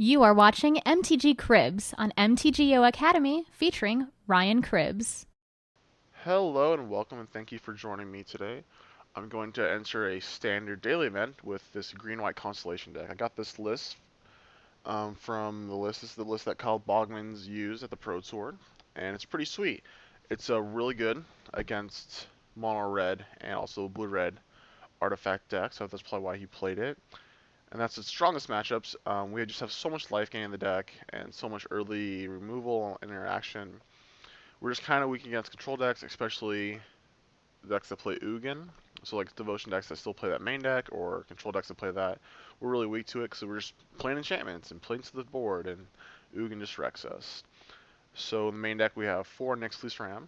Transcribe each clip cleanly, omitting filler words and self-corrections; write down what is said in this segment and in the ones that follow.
You are watching MTG Cribs on MTGO Academy featuring RYANCRABBS. Hello and welcome and thank you for joining me today. I'm going to enter a standard daily event with this green-white Constellation deck. I got this list from the list. This is the list that Kyle Bogman's used at the Pro Tour, and it's pretty sweet. It's really good against mono red and also blue-red artifact deck, so that's probably why he played it. And that's its strongest matchups. We just have so much life gain in the deck and so much early removal interaction. We're just kind of weak against control decks, especially decks that play Ugin. So like devotion decks that still play that main deck, or control decks that play that. We're really weak to it because we're just playing enchantments and playing to the board, and Ugin just wrecks us. So in the main deck we have 4 Nyxlis Ram,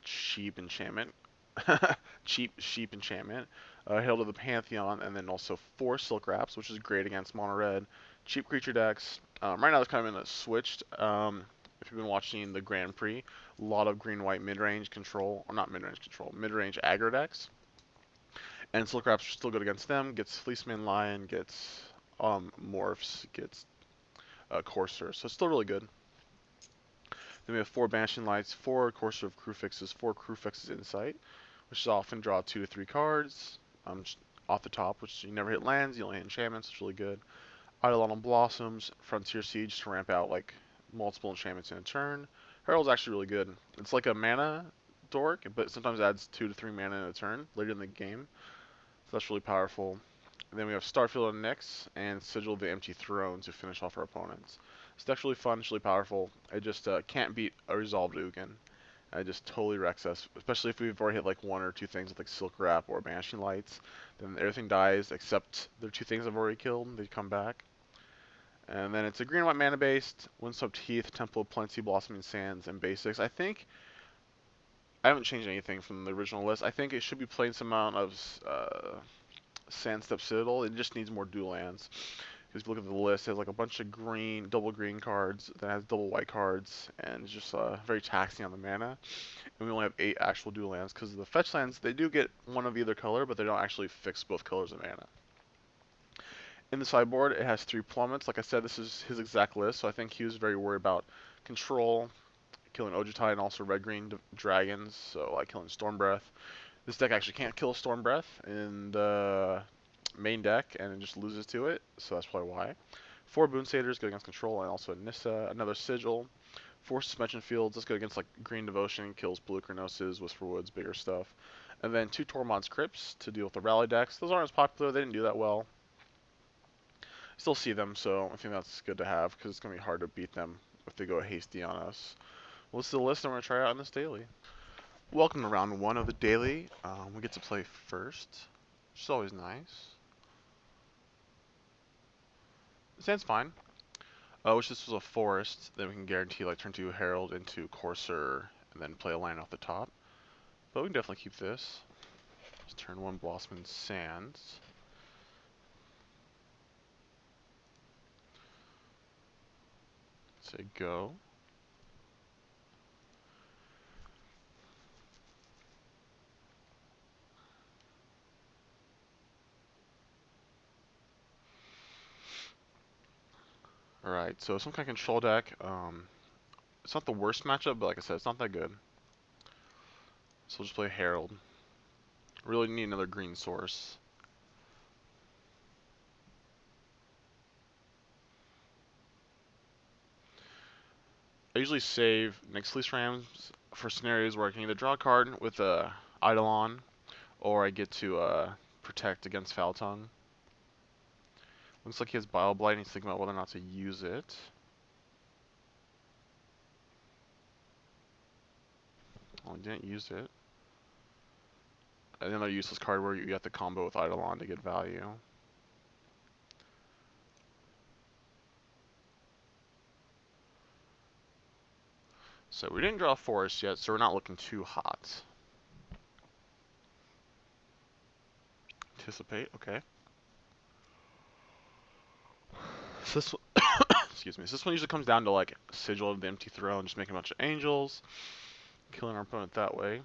cheap enchantment, cheap sheep enchantment, Hail to the Pantheon, and then also 4 Silk Wraps, which is great against mono red, cheap creature decks. Right now it's kind of in a switched. If you've been watching the Grand Prix, a lot of green-white mid-range control, or not mid-range control, mid-range aggro decks. And Silk Wraps are still good against them. Gets Fleeceman Lion, gets Morphs, gets Courser. So it's still really good. Then we have 4 Banishing Lights, 4 Courser of Crew Fixes, 4 Crew Fixes Insight, which is often draw 2 to 3 cards off the top, which you never hit lands, you only hit enchantments. It's really good. Eidolon Blossoms, Frontier Siege to ramp out like multiple enchantments in a turn. Herald's actually really good. It's like a mana dork, but sometimes adds 2 to 3 mana in a turn later in the game. So that's really powerful. And then we have Starfield and Nyx, and Sigil of the Empty Throne to finish off our opponents. It's actually fun, it's really powerful. It just can't beat a resolved Ugin. It just totally wrecks us, especially if we've already hit like 1 or 2 things with like Silk Wrap or Banishing Lights. Then everything dies except the 2 things I've already killed. They come back. And then it's a green-white mana-based, Windswept Heath, Temple of Plenty, Blossoming Sands, and basics. I think I haven't changed anything from the original list. I think it should be playing some amount of Sandstep Citadel. It just needs more dual lands. Because if you look at the list, it has like a bunch of green, double green cards, that has double white cards, and it's just very taxing on the mana. And we only have 8 actual dual lands, because the fetch lands, they do get one of either color, but they don't actually fix both colors of mana. In the sideboard, it has 3 plummets. Like I said, this is his exact list, so I think he was very worried about control, killing Ojutai, and also red-green dragons, so like killing Stormbreath. This deck actually can't kill Stormbreath in the main deck, and it just loses to it, so that's probably why. 4 Boon Satyrs go against control, and also a Nissa, another Sigil. 4 Suspension Fields, let's go against like Green Devotion, kills Blue Chronoses, Whisperwoods, bigger stuff. And then 2 Tormod's Crypts to deal with the rally decks. Those aren't as popular, they didn't do that well. Still see them, so I think that's good to have, because it's going to be hard to beat them if they go hasty on us. Well, this is the list I'm going to try out in this daily. Welcome to round 1 of the daily. We get to play first, which is always nice. This hand's fine. Wish this was a forest, then we can guarantee like turn 2 Herald into Courser, and then play a line off the top. But we can definitely keep this. Just turn 1 Blossoming Sands. Say go. Alright, so some kind of control deck. It's not the worst matchup, but like I said, it's not that good. So we'll just play Herald. Really need another green source. I usually save Nyxlis Rams for scenarios where I can either draw a card with a Eidolon, or I get to protect against Foul Tongue. Looks like he has Bile Blight and he's thinking about whether or not to use it. Well, he didn't use it. Another useless card where you have to combo with Eidolon to get value. So we didn't draw a forest yet, so we're not looking too hot. Anticipate, okay. So this one, excuse me. So this one usually comes down to like Sigil of the Empty Throne, just making a bunch of angels, killing our opponent that way.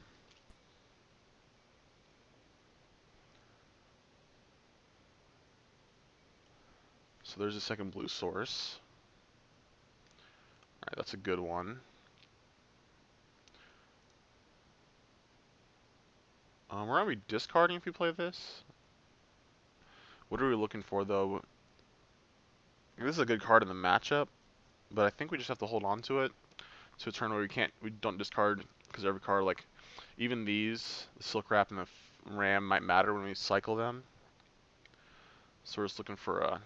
So So there's a second blue source. Alright, that's a good one. We're going to be discarding if we play this. What are we looking for, though? This is a good card in the matchup, but I think we just have to hold on to it to a turn where we don't discard, because every card, like, even these, the Silk Wrap and the Ram might matter when we cycle them. So we're just looking for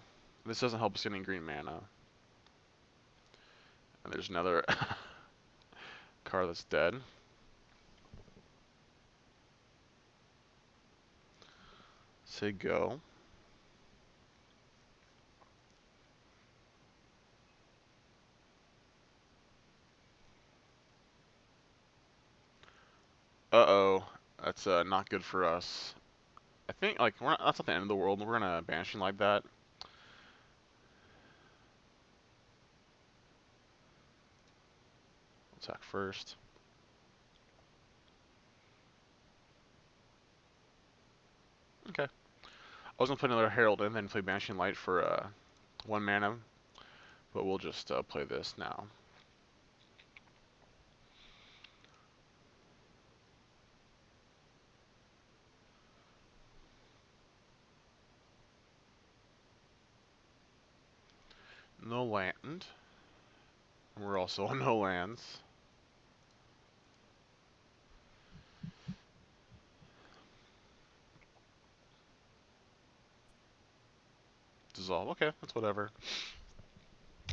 this doesn't help us get any green mana. And there's another card that's dead. Say go. Uh-oh. That's not good for us. I think, like, that's not the end of the world. We're gonna Banishing like that. Attack first. Okay. I was gonna put another Herald in, then play Banishing Light for 1 mana, but we'll just play this now. No land. We're also on no lands. Dissolve. Okay, that's whatever.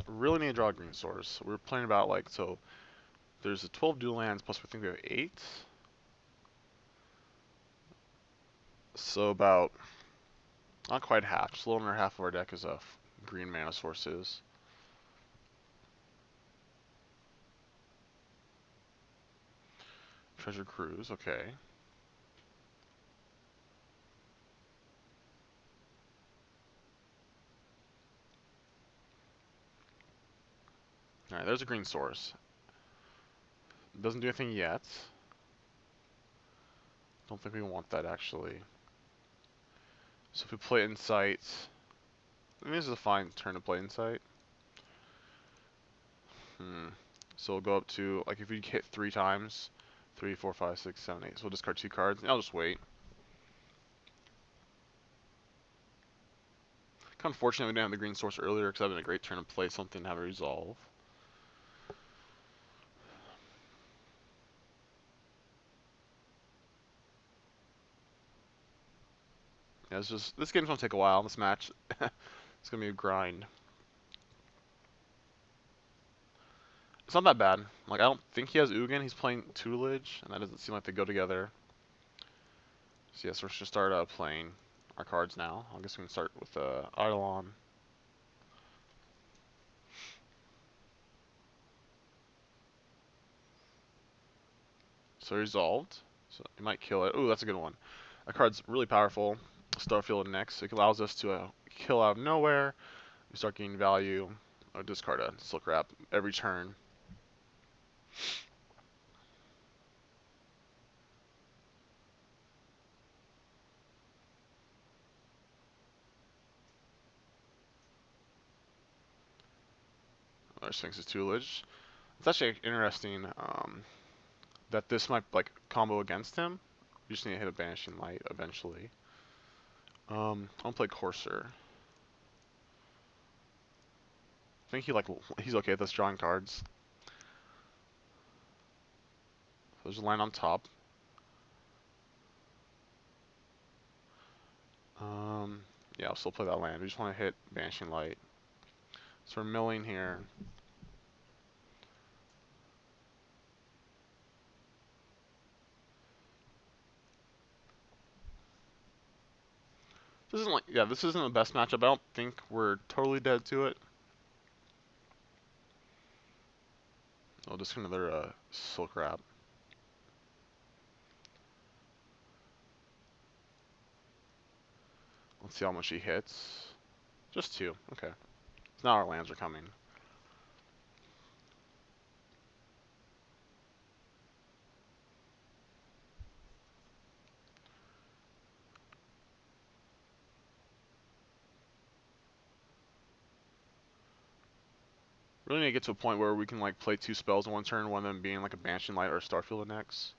Really need to draw a green source. We're playing about, like, so there's a 12 dual lands, plus we think we have 8. So about, not quite half, just a little under half of our deck is green mana sources. Treasure Cruise, okay. Alright, there's a green source. Doesn't do anything yet. Don't think we want that, actually. So if we play Insight, I mean, this is a fine turn to play Insight. So we'll go up to, like, if we hit 3 times, 3, 4, 5, 6, 7, 8. So we'll discard 2 cards, and I'll just wait. Kind of fortunate we didn't have the green source earlier, because that would have been a great turn to play something and have a resolve. Yeah, this game's gonna take a while. This match, it's gonna be a grind. It's not that bad. Like, I don't think he has Ugin. He's playing Tutelage, and that doesn't seem like they go together. So yes, we're just start playing our cards now. I guess we can start with Eidolon. So resolved. So you might kill it. Ooh, that's a good one. That card's really powerful. Starfield next. It allows us to kill out of nowhere. We start gaining value. Discard a Silk Wrap every turn. Sphinx's Tutelage. It's actually interesting that this might like combo against him. You just need to hit a Banishing Light eventually. I'll play Courser. I think he's okay with us drawing cards. So there's a line on top. Yeah, I'll still play that land. We just want to hit Banishing Light. So we're milling here. This isn't this isn't the best matchup. I don't think we're totally dead to it. Oh, just another Silk Wrap. Let's see how much he hits. Just 2. Okay. So now our lands are coming. Really need to get to a point where we can like play 2 spells in one turn, one of them being like a Banshee Light or a Starfield next.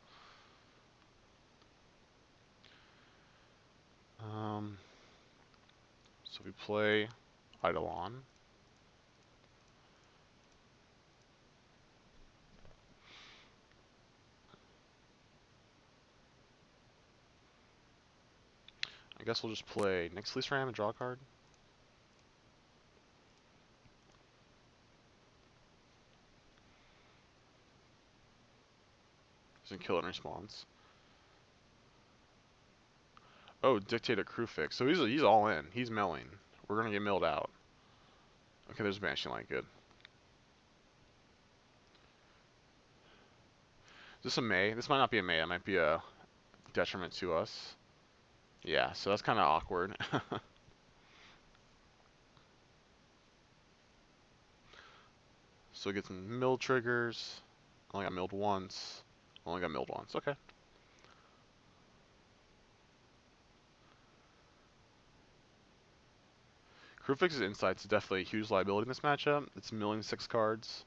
So we play Eidolon. I guess we'll just play Nyxly's Ram and draw a card. Doesn't kill it in response. Oh, Dictate a Crew Fix. So he's all in. He's milling. We're gonna get milled out. Okay, there's a Banshee Light. Good. Is this a May? This might not be a May. It might be a detriment to us. Yeah, so that's kind of awkward. So we get some mill triggers. Only got milled once. Only got milled once. Okay. Crewfix's Insight's definitely a huge liability in this matchup. It's milling 6 cards.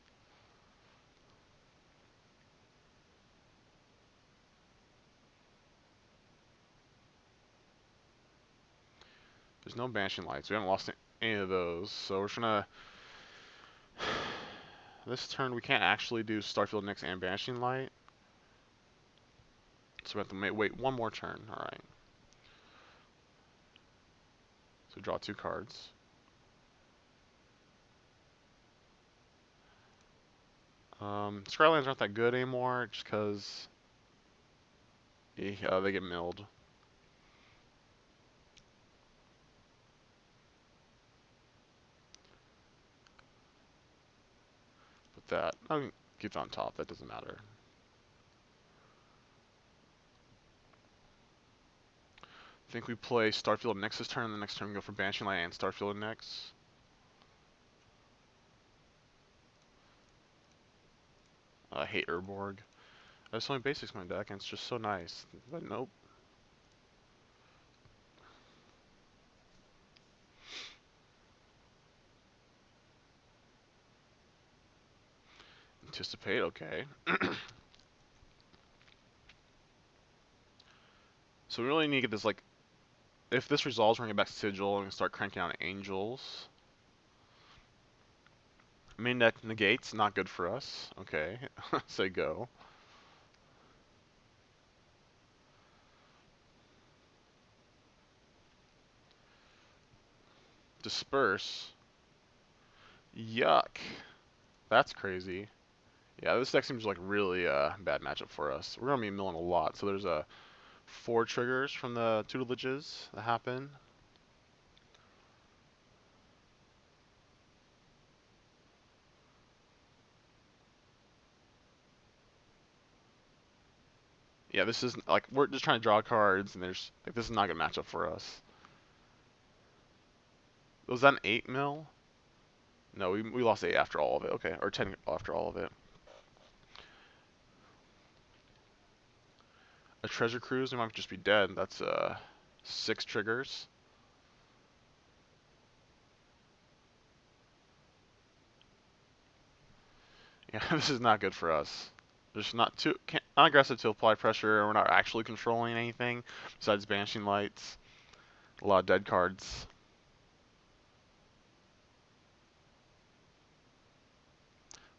There's no Banshee Lights. We haven't lost any of those, so we're trying to... This turn we can't actually do Starfield Nyx and Banshee Light. So we have to wait one more turn. Alright. So draw 2 cards. Skylands aren't that good anymore, just because they get milled. But that, I can keep it on top, that doesn't matter. I think we play Starfield Nyx this turn, and the next turn we go for Banshee Light and Starfield Nyx. I hate Urborg. I have so many basics in my deck, and it's just so nice. But nope. Anticipate, okay. So we really need to get this, like, if this resolves, we're going to get back to Sigil and start cranking out Angels. Main deck negates, not good for us. Okay, say go. Disperse. Yuck. That's crazy. Yeah, this deck seems like really bad matchup for us. We're going to be milling a lot. So there's 4 triggers from the tutelages that happen. Yeah, this is like we're just trying to draw cards, and there's like this is not a good matchup for us. Was that an 8 mil? No, we lost 8 after all of it. Okay, or 10 after all of it. A treasure cruise, we might just be dead. That's 6 triggers. Yeah, this is not good for us. There's not aggressive to apply pressure. We're not actually controlling anything besides banishing lights. A lot of dead cards.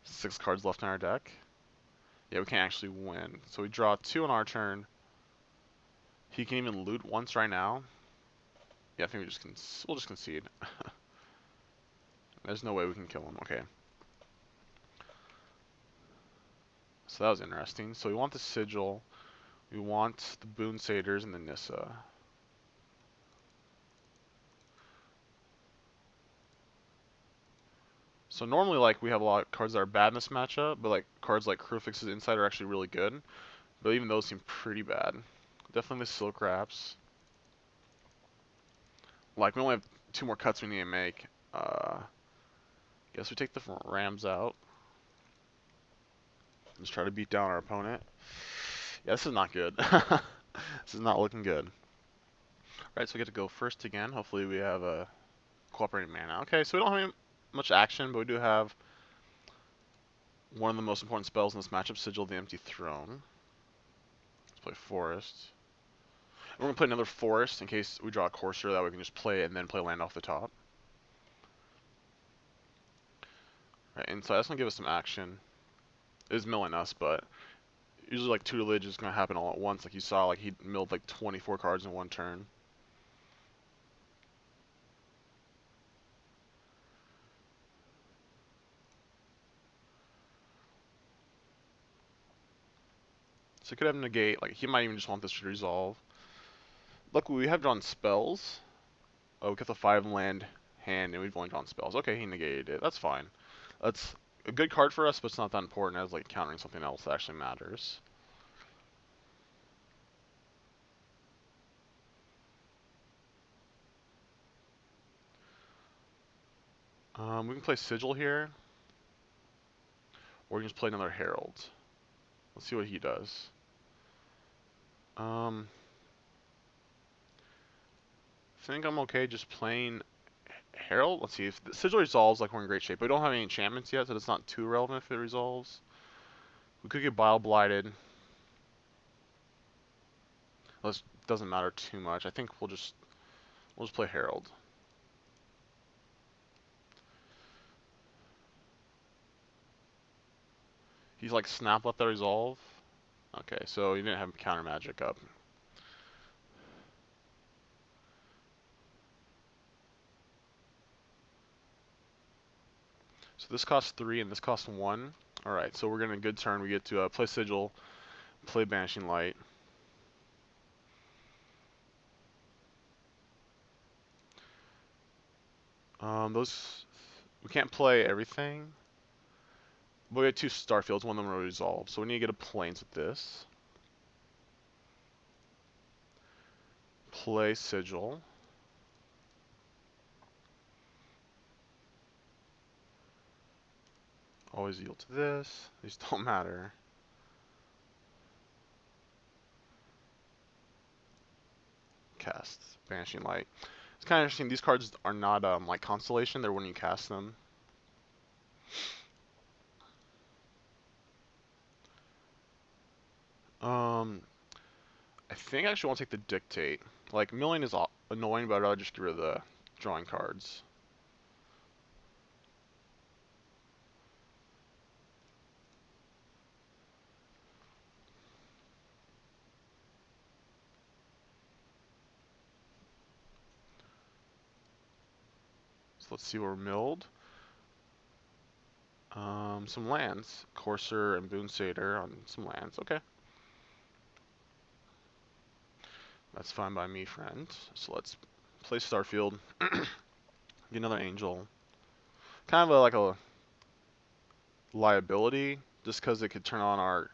Six cards left in our deck. Yeah, we can't actually win. So we draw 2 on our turn. He can even loot once right now. Yeah, I think we'll just concede. There's no way we can kill him. Okay. So that was interesting. So we want the Sigil. We want the Boon Satyrs and the Nissa. So normally, like, we have a lot of cards that are bad in this matchup, but like cards like Crewfix's Insight are actually really good. But even those seem pretty bad. Definitely the Silk Wraps. Like, we only have 2 more cuts we need to make. Guess we take the Rams out. Just try to beat down our opponent. Yeah, this is not good. This is not looking good. Alright, so we get to go first again. Hopefully we have a cooperating mana. Okay, so we don't have any much action, but we do have one of the most important spells in this matchup, Sigil of the Empty Throne. Let's play Forest. And we're going to play another Forest in case we draw a Courser, that we can just play it and then play land off the top. Right, and so that's going to give us some action. It is milling us, but usually like tutelage is going to happen all at once. Like you saw, like he milled like 24 cards in one turn. So he could have negate, like he might even just want this to resolve. Luckily we have drawn spells. Oh, we got the 5 land hand and we've only drawn spells. Okay, he negated it. That's fine. That's a good card for us, but it's not that important as like countering something else that actually matters. We can play Sigil here, or we can just play another Herald. Let's see what he does. I think I'm okay just playing Herald. Let's see if the Sigil resolves. Like we're in great shape. We don't have any enchantments yet, so it's not too relevant if it resolves. We could get Bile Blighted. This doesn't matter too much. I think we'll just play Herald. He's like snap left that resolve. Okay, so you didn't have counter magic up. So this costs 3 and this costs 1. Alright, so we're getting a good turn. We get to play Sigil, play Banishing Light. We can't play everything. But we have 2 Starfields, one of them will resolve. So we need to get a Plains with this. Play Sigil. Always yield to this. These don't matter. Cast Banishing Light. It's kind of interesting. These cards are not like Constellation. They're when you cast them. I think I actually want to take the Dictate. Like milling is annoying, but I'll just get rid of the drawing cards. So let's see where we're milled. Some lands. Courser and Boon Satyr on some lands. Okay. That's fine by me, friend. So let's play Starfield. Get another Angel. Kind of like a liability, just because it could turn on our...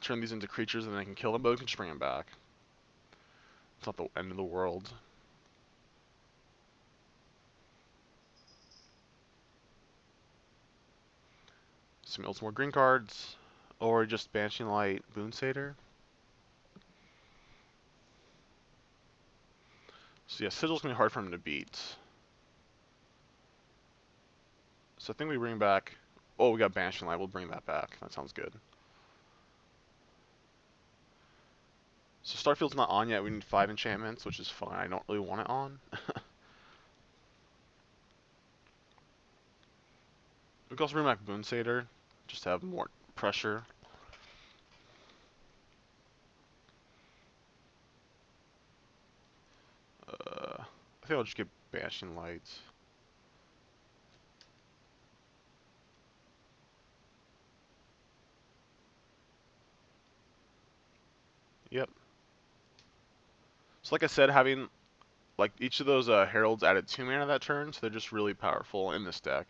turn these into creatures and they can kill them, but we can just bring them back. It's not the end of the world. Some more green cards, or just Banishing Light, Boon Satyr. So yeah, Sigil's gonna be hard for him to beat. So I think we bring back... Oh, we got Banishing Light. We'll bring that back. That sounds good. So Starfield's not on yet. We need 5 enchantments, which is fine. I don't really want it on. We can also bring back Boon Satyr, just to have more pressure. I think I'll just get Banishing Lights. Yep. So like I said, having like each of those heralds added 2 mana that turn, so they're just really powerful in this deck.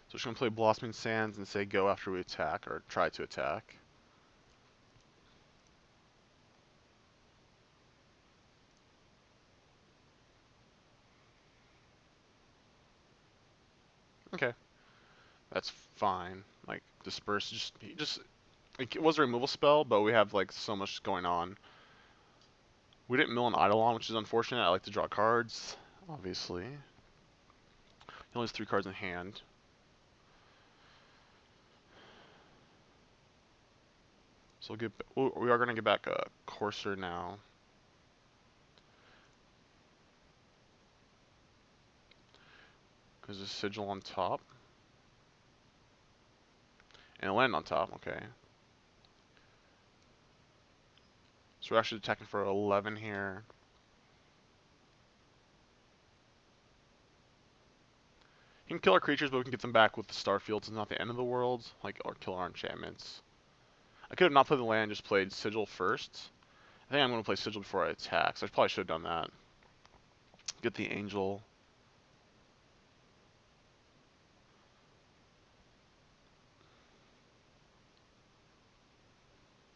So we're just gonna play Blossoming Sands and say go after we attack, or try to attack. Okay. That's fine. Like, disperse, just like, it was a removal spell, but we have like so much going on. We didn't mill an Eidolon, which is unfortunate. I like to draw cards, obviously. He only has 3 cards in hand. So we are going to get back a Courser now. There's a Sigil on top. And a land on top, okay. So we're actually attacking for 11 here. You can kill our creatures, but we can get them back with the Starfields. It's not the end of the world, like, or kill our enchantments. I could have not played the land, just played Sigil first. I think I'm going to play Sigil before I attack, so I probably should have done that. Get the Angel.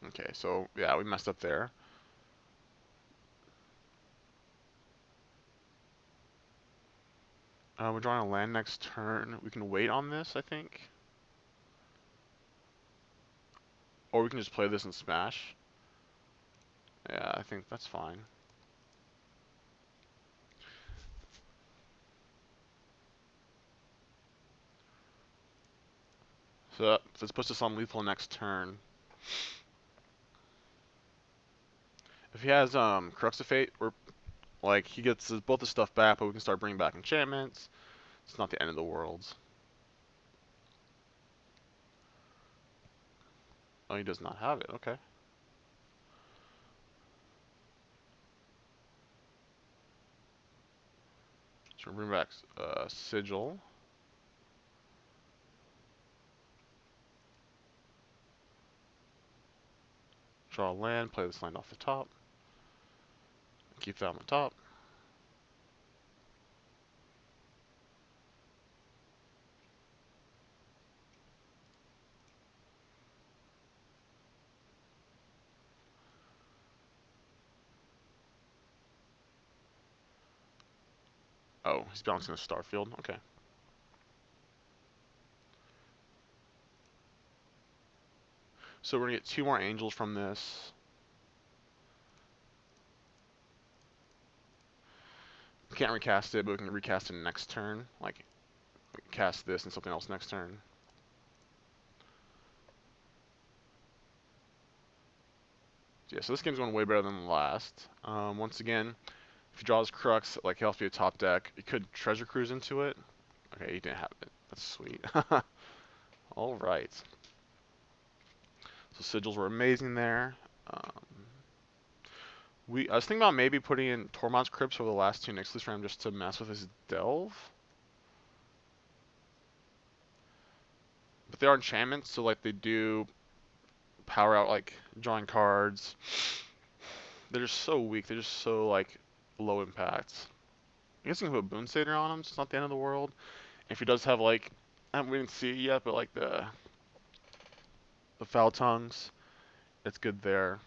Okay, so yeah, we messed up there. We're drawing a land next turn. We can wait on this, I think. Or we can just play this and smash. Yeah, I think that's fine. So this puts us on lethal next turn. If he has Crux of Fate, we're like he gets both the stuff back, but we can start bringing back enchantments. It's not the end of the world. Oh, he does not have it. Okay. So we're bringing back Sigil. Draw a land, play this land off the top. Keep that on the top. Oh, he's bouncing a Starfield. Okay. So we're gonna get 2 more angels from this. We can't recast it, but we can recast it next turn. Like, cast this and something else next turn. Yeah, so this game's going way better than the last. Once again, if he draws Crux, like he has to be a top deck, he could Treasure Cruise into it. Okay, he didn't have it. That's sweet. All right. So sigils were amazing there. I was thinking about maybe putting in Tormod's Crypts for the last 2 Nyxlis for him just to mess with his Delve. But they are enchantments, so like they do power out like drawing cards. They're just so weak. They're just so like low impact. I guess you can put Boon Satyr on him, so it's not the end of the world. If he does have like, we didn't see it yet, but like the Foul Tongues, it's good there.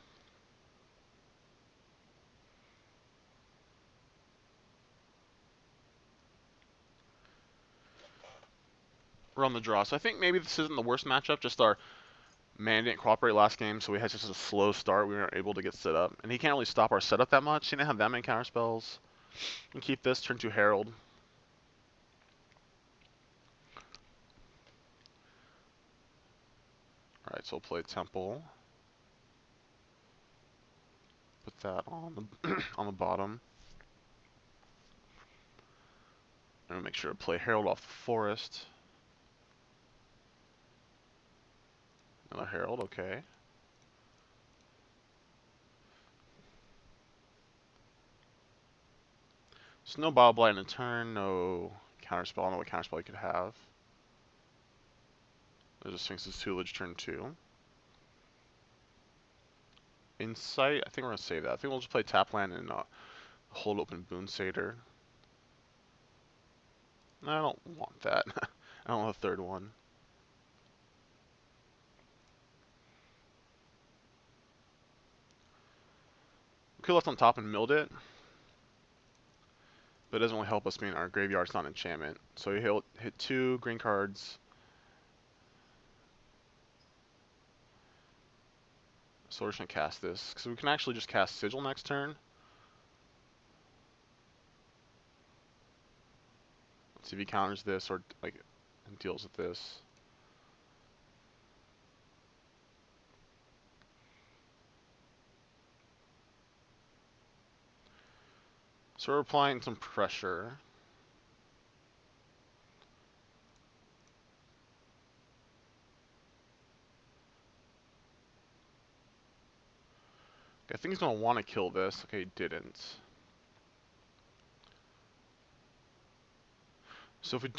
We're on the draw, so I think maybe this isn't the worst matchup. Just our man didn't cooperate last game, so we had just a slow start. We weren't able to get set up, and he can't really stop our setup that much. He didn't have that many counter spells. We can keep this, turn to Herald. All right, so we'll play Temple. Put that on the on the bottom. And we'll make sure to play Herald off the forest. Another Herald, okay. So no Bile Blight in a turn, no counterspell. I don't know what counterspell you could have. There's a Sphinx's Tutelage turn 2. Insight, I think we're going to save that. I think we'll just play tap land and hold open Boon Satyr. I don't want that. I don't want a third one. We could have left on top and milled it. But it doesn't really help us being our graveyard's not an enchantment. So you hit 2 green cards. So we're just gonna cast this, because we can actually just cast Sigil next turn. Let's see if he counters this or like deals with this. So we're applying some pressure. I think he's gonna want to kill this. Okay, he didn't. So if we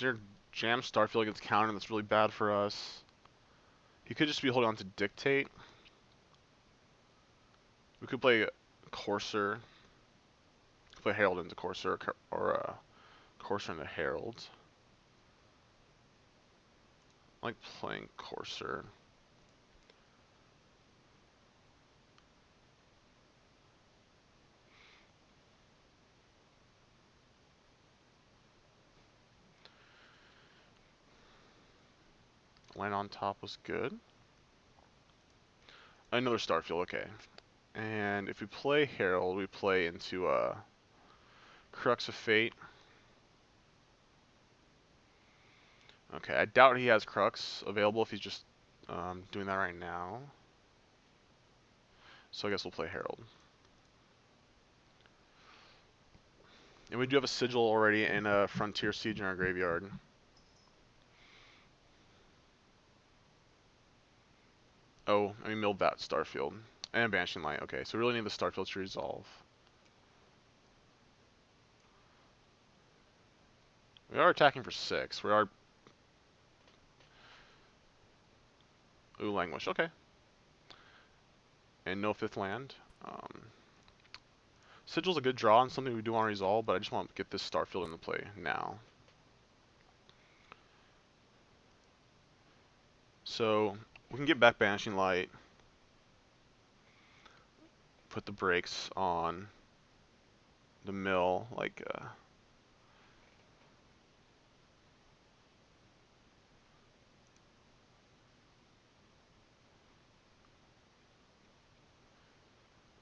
jam Starfield against counter, that's really bad for us. He could just be holding on to Dictate. We could play Courser. Play Herald into Courser, or Courser into Herald. I like playing Courser. Land on top was good. Another Starfield, okay. And if we play Herald, we play into Crux of Fate. Okay, I doubt he has Crux available if he's just doing that right now. So I guess we'll play Herald. And we do have a Sigil already and a Frontier Siege in our graveyard. Oh, I mean milled that Starfield. And Banishing Light. Okay, so we really need the Starfield to resolve. We are attacking for 6. We are... Ooh, Languish. Okay. And no 5th land. Sigil's a good draw and something we do want to resolve, but I just want to get this Starfield into play now. So, we can get back Banishing Light. Put the brakes on the mill, like...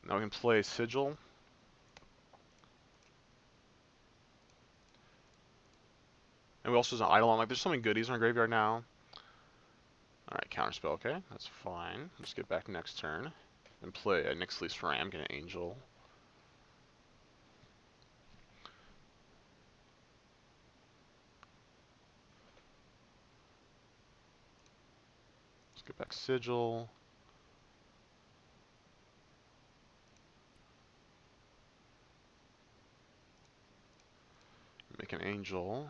Now we can play Sigil. And we also have an Eidolon. Like, there's so many goodies in our graveyard now. Alright, counterspell, okay. That's fine. Let's get back next turn. And play a Nyxly's Ram, get an Angel. Let's get back Sigil. Make an Angel.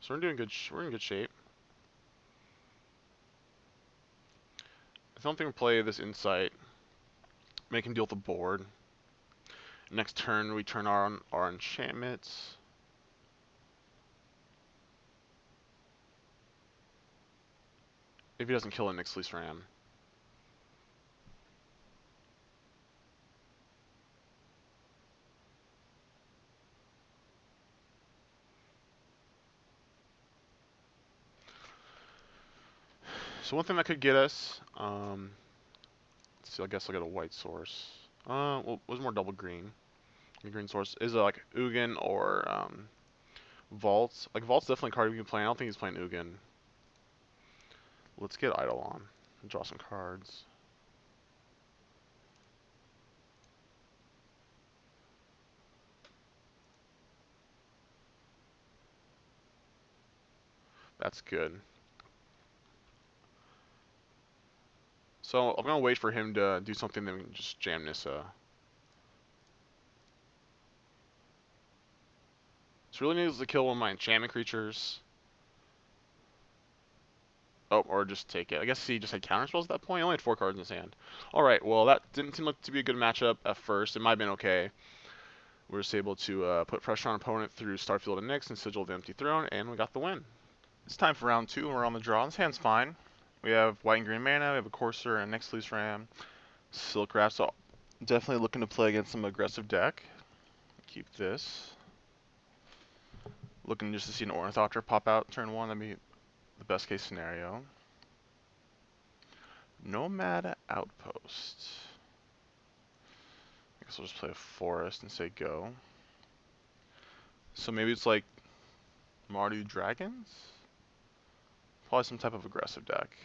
So we're doing good. We're in good shape. I don't think we play this Insight. Make him deal with the board. Next turn, we turn our enchantments. If he doesn't kill a Nyxly's Ram. So one thing that could get us, let's see, I guess I'll get a white source. Well, it was more double green. The green source is like Ugin or Vaults. Like Vault's definitely a card we can play. I don't think he's playing Ugin. Let's get Eidolon. Draw some cards. That's good. So I'm gonna wait for him to do something, then we can just jam Nissa. So really needs to kill one of my enchantment creatures. Oh, or just take it. I guess he just had counterspells at that point. He only had 4 cards in his hand. Alright, well that didn't seem like to be a good matchup at first. It might have been okay. We were just able to put pressure on opponent through Starfield and Nyx and Sigil of the Empty Throne, and we got the win. It's time for round 2, and we're on the draw. This hand's fine. We have white and green mana, we have a Courser and Nyxly's Ram, Silk Wrap, so definitely looking to play against some aggressive deck. Keep this. Looking just to see an Ornithopter pop out turn 1, that'd be the best case scenario. Nomad Outpost. I guess I'll just play a forest and say go. So maybe it's like Mardu Dragons? Probably some type of aggressive deck.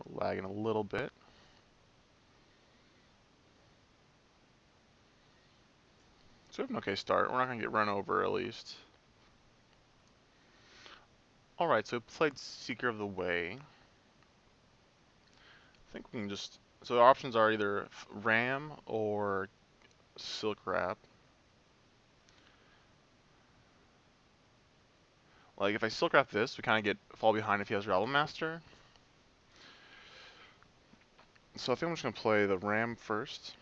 We're lagging a little bit. So we have an okay start. We're not going to get run over at least. Alright, so we played Seeker of the Way. I think we can just... So the options are either Ram or Silk Wrap. Like, if I Silk Wrap this, we kind of get fall behind if he has Rabble Master. So I think I'm just going to play the Ram first.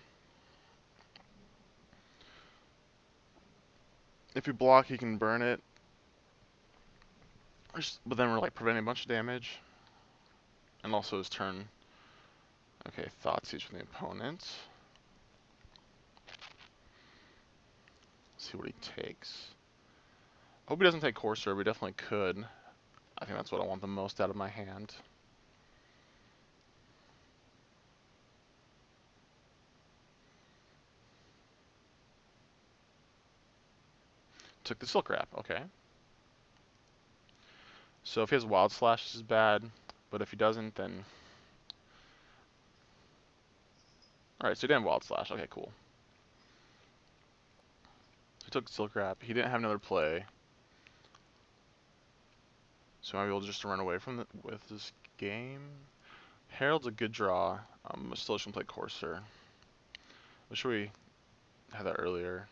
If you block, he can burn it. But then we're like preventing a bunch of damage. And also his turn. Okay, Thoughtseize from the opponent. See what he takes. Hope he doesn't take Courser, but he definitely could. I think that's what I want the most out of my hand. Took the Silk Wrap, okay. So if he has Wild Slash, this is bad. But if he doesn't, then... Alright, so he didn't have Wild Slash. Okay, cool. He took Silk Wrap. He didn't have another play. So maybe we'll just run away from with this game. Herald's a good draw. I still shouldn't play Courser. Wish we had that earlier.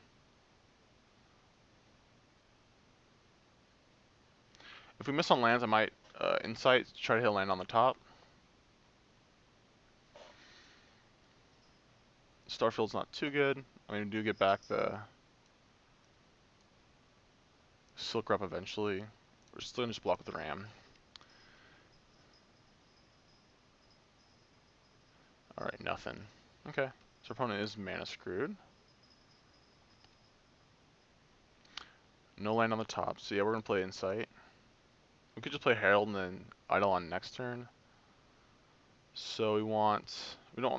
If we miss on lands, I might Insight, try to hit a land on the top. Starfield's not too good. I mean, we do get back the Silk Wrap eventually. We're still going to just block with the Ram. Alright, nothing. Okay, so our opponent is mana screwed. No land on the top, so yeah, we're going to play Insight. We could just play Herald and then Eidolon next turn. So we don't want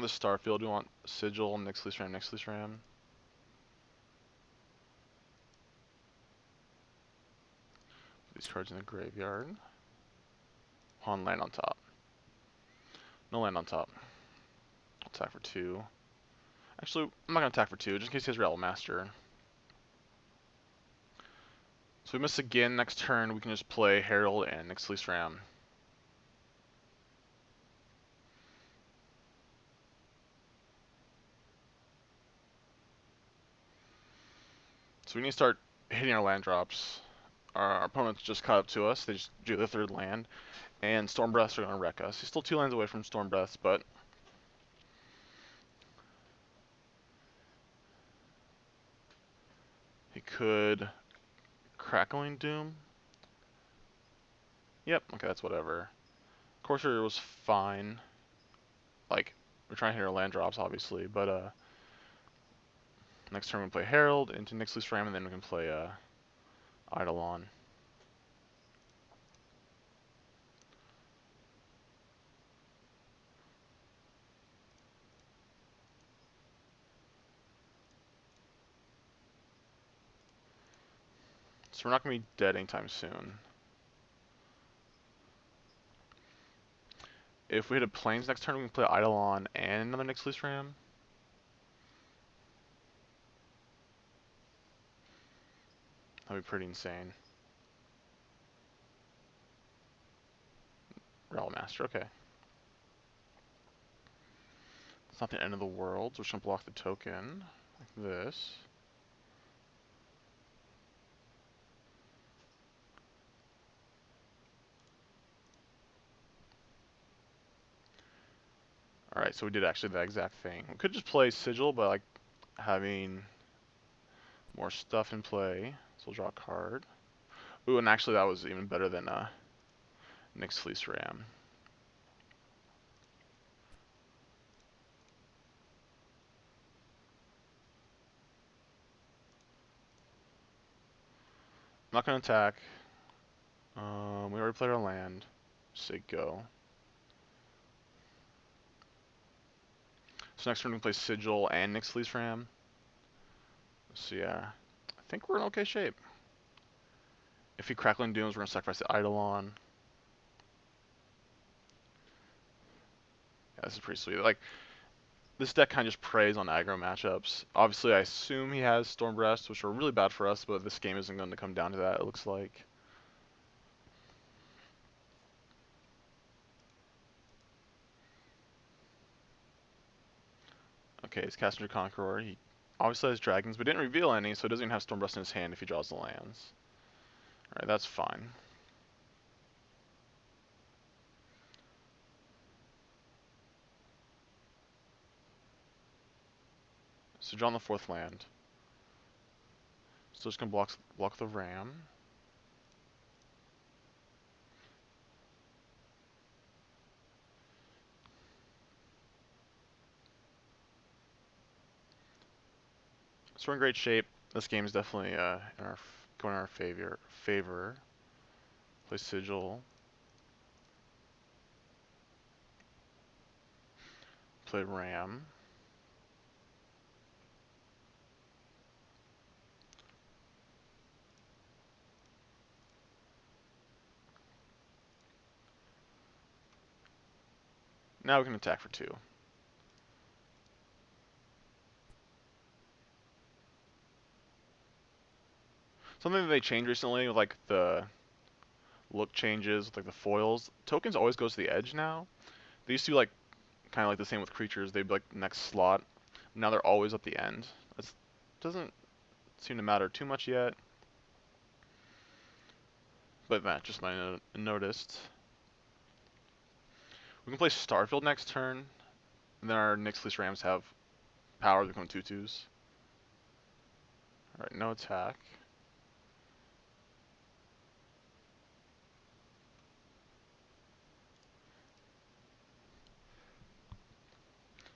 this Starfield, we want Sigil, Nyxlis Ram, Nyxlis Ram. Put these cards in the graveyard. On land on top. No land on top. Attack for 2. Actually, I'm not going to attack for 2, just in case he has Rabble Master. So we miss again next turn, we can just play Herald and Nyxlis Ram. So we need to start hitting our land drops. Our opponents just caught up to us, they just drew their third land. And Storm Breaths are going to wreck us. He's still 2 lands away from Storm Breaths, but... he could... Crackling Doom? Yep, okay, that's whatever. Courser was fine. Like, we're trying to hit our land drops, obviously, but, next turn we can play Herald into Nyxlis Ram, and then we can play, Eidolon. So we're not going to be dead anytime soon. If we hit a Plains next turn, we can play Eidolon and another Nyxlis Ram. That'd be pretty insane. Rabble Master, okay. It's not the end of the world, so we're just going to block the token, like this. Alright, so we did actually the exact thing. We could just play Sigil by, like, having more stuff in play. So we'll draw a card. Ooh, and actually that was even better than Nyxlis Ram. not gonna attack. We already played our land. Say go. So next turn we can play Sigil and Nyxly's Ram. So yeah, I think we're in okay shape. If he Crackling Dooms, we're gonna sacrifice the Eidolon. Yeah, this is pretty sweet. Like, this deck kind of just preys on aggro matchups. Obviously, I assume he has Storm Breast, which are really bad for us, but this game isn't going to come down to that, it looks like. Okay, he's casting your Conqueror. He obviously has dragons, but didn't reveal any, so he doesn't even have Storm Breast in his hand if he draws the lands. Alright, that's fine. So draw on the 4th land. So just gonna block the Ram. So we're in great shape. This game is definitely going in our favor. Play Sigil. Play Ram. Now we can attack for 2. Something that they changed recently, like the look changes, like the foils. Tokens always goes to the edge now. They used to be like kind of like the same with creatures. They'd be like next slot. Now they're always at the end. That doesn't seem to matter too much yet. But that just my noticed. We can play Starfield next turn. And then our Nyxly's Rams have power to become 2/2s. Alright, no attack.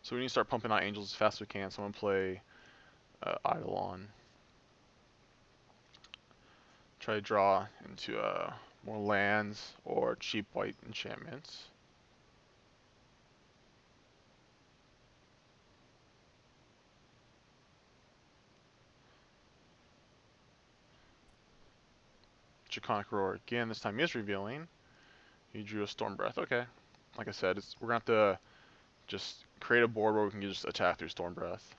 So we need to start pumping out angels as fast as we can. So I'm going to play Eidolon. Try to draw into more lands or cheap white enchantments. Draconic Roar again. This time he is revealing. He drew a Storm Breath. Okay. Like I said, we're going to have to just create a board where we can just attack through Storm Breath.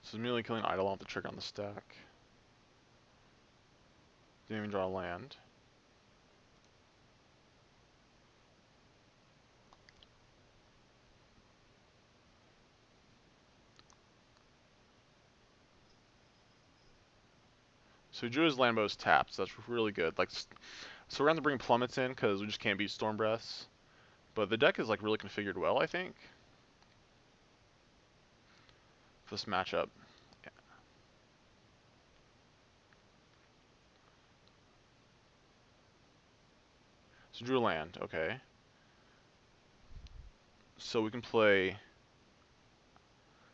So immediately killing Eidolon with the trigger on the stack. Didn't even draw a land. So he drew his land, but it was tapped, so that's really good. Like, so we're going to bring Plummets in because we just can't beat Storm Breaths. But the deck is like really configured well, I think, for this matchup. Yeah. So drew a land, okay. So we can play.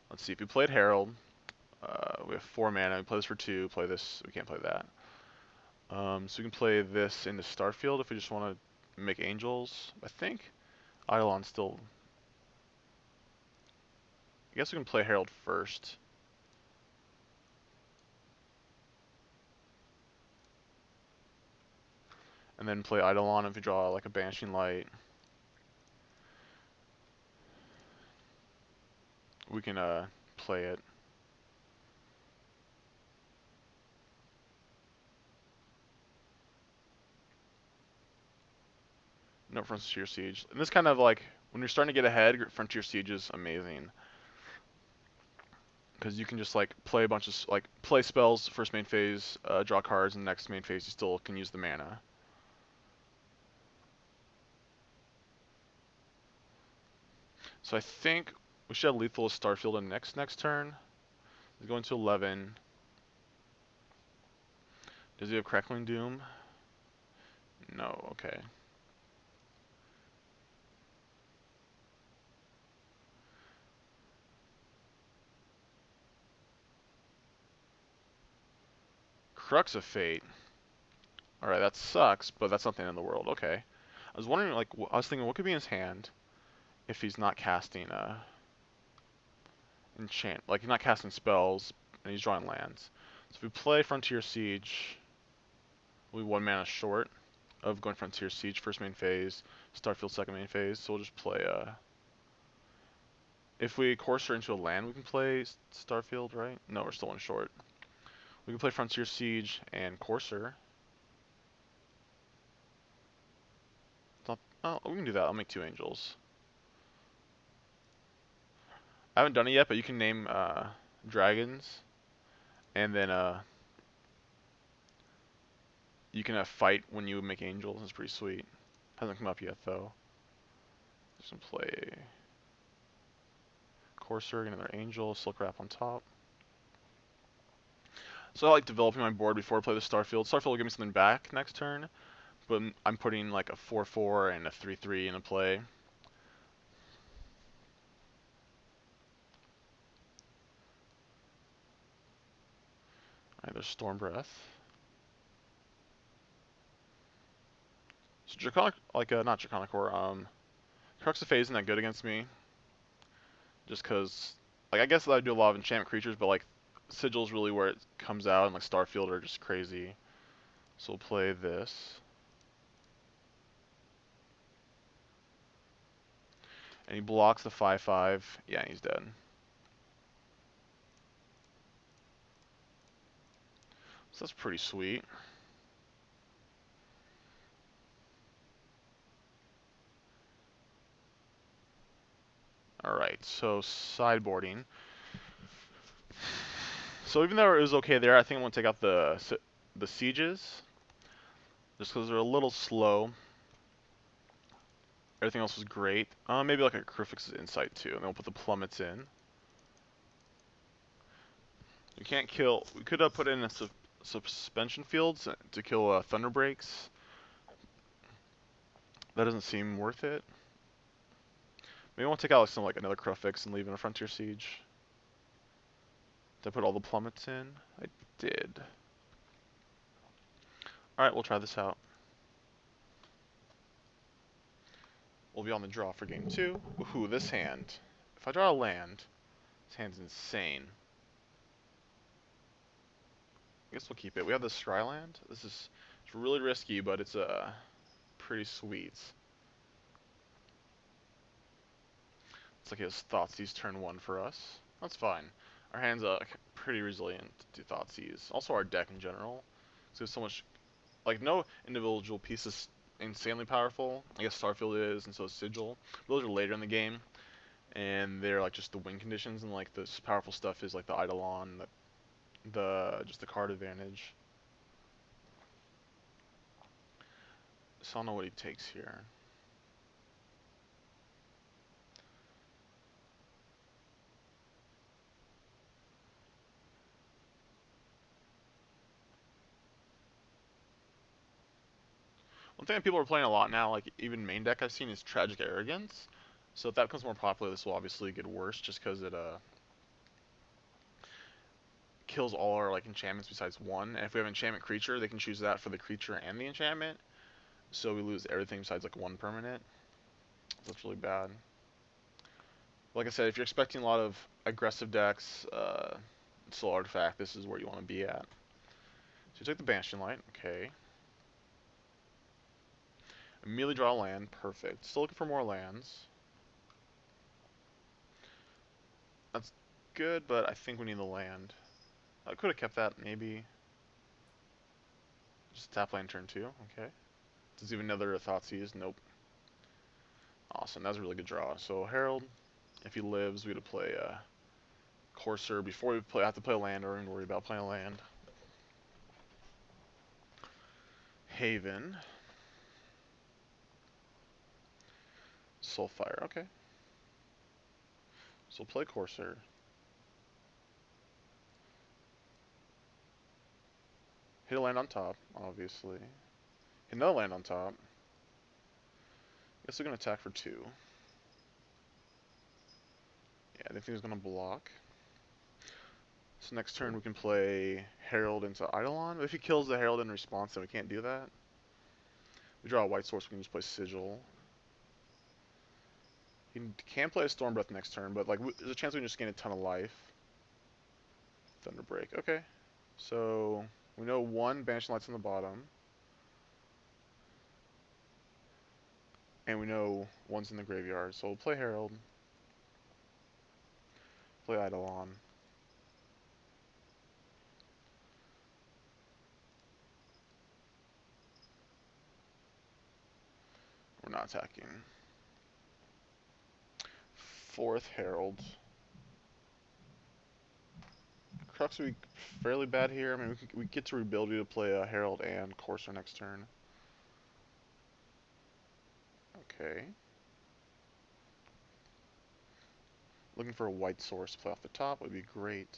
Let's see, if we played Herald, we have 4 mana. We play this for 2. Play this. We can't play that. So we can play this into Starfield if we just want to make angels. I think Eidolon's still. I guess we can play Herald first. And then play Eidolon if we draw like a Banishing Light. We can play it. No Frontier Siege. And this kind of like, when you're starting to get ahead, Frontier Siege is amazing. Because you can just like play a bunch of, like, play spells first main phase, draw cards, and next main phase you still can use the mana. So I think we should have lethal as Starfield in next turn. He's going to 11. Does he have Crackling Doom? No, okay. Crux of Fate. Alright, that sucks, but that's not the end of the world. Okay. I was wondering, like, I was thinking, what could be in his hand if he's not casting, like, he's not casting spells, and he's drawing lands. So if we play Frontier Siege, we'll be 1 mana short of going Frontier Siege first main phase, Starfield second main phase, so we'll just play, if we Courser into a land, we can play Starfield, right? No, we're still 1 short. We can play Frontier Siege and Courser. Oh, we can do that. I'll make 2 angels. I haven't done it yet, but you can name dragons, and then you can fight when you make angels. It's pretty sweet. Hasn't come up yet though. Just gonna play Courser, get another angel, Silk Wrap on top. So I like developing my board before I play the Starfield. Starfield will give me something back next turn, but I'm putting like a 4/4 and a 3/3 into play. Alright, there's Storm Breath. So Draconic, like, not Draconic Core, Crux of Fate isn't that good against me. Just because, like, I guess that I do a lot of enchantment creatures, but, like, Sigil's really where it comes out, and, like, Starfield are just crazy. So we'll play this. And he blocks the 5/5. Yeah, and he's dead. So that's pretty sweet. Alright, so sideboarding. So even though it was okay there, I think I'm going to take out the sieges. Just because they're a little slow. Everything else was great. Maybe like a Crucifix's Insight too, and then we'll put the plummets in. We can't kill. We could have put in a suspension fields to kill Thunder Breaks. That doesn't seem worth it. Maybe I want to take out like another Crucifix and leave in a Frontier Siege. Did I put all the plummets in? I did. Alright, we'll try this out. We'll be on the draw for game 2. Ooh, this hand. If I draw a land, this hand's insane. I guess we'll keep it. We have the Scryland. It's really risky, but it's pretty sweet. It's like his Thoughtseize turn 1 for us. That's fine. Our hand's pretty resilient to Thoughtseize. Also our deck in general. So there's so much, like, no individual piece is insanely powerful. I guess Starfield is, and so is Sigil. But those are later in the game, and they're like just the win conditions, and like the powerful stuff is like the Eidolon, just the card advantage. So I don't know what he takes here. One thing that people are playing a lot now, like even main deck I've seen, is Tragic Arrogance. So if that becomes more popular, this will obviously get worse, just because it kills all our like enchantments besides one. And if we have enchantment creature, they can choose that for the creature and the enchantment. So we lose everything besides like one permanent. That's really bad. Like I said, if you're expecting a lot of aggressive decks, Soul Artifact, this is where you want to be at. So you take the Banishing Light, okay. Immediately draw a land, perfect. Still looking for more lands. That's good, but I think we need the land. I could have kept that, maybe. Just tap land turn 2, okay. Does even another Thoughtseize? Nope. Awesome, that was a really good draw. So Herald, if he lives, we gotta play Courser before we have to play a land, or worry about playing a land. Haven. Soulfire, okay. So play Courser. Hit a land on top, obviously. Hit another land on top. Guess we're gonna attack for 2. Yeah, I think he's gonna block. So next turn we can play Herald into Eidolon. If he kills the Herald in response, then we can't do that. We draw a white source, we can just play Sigil. He can play a Storm Breath next turn, but like there's a chance we can just gain a ton of life. Thunderbreak, okay. So we know one Banishing Light's on the bottom. And we know one's in the graveyard, so we'll play Herald. Play Eidolon. We're not attacking. Fourth Herald. Crux would be fairly bad here. I mean, we get to rebuild you to play a Herald and Courser next turn. Okay. Looking for a white source to play off the top would be great.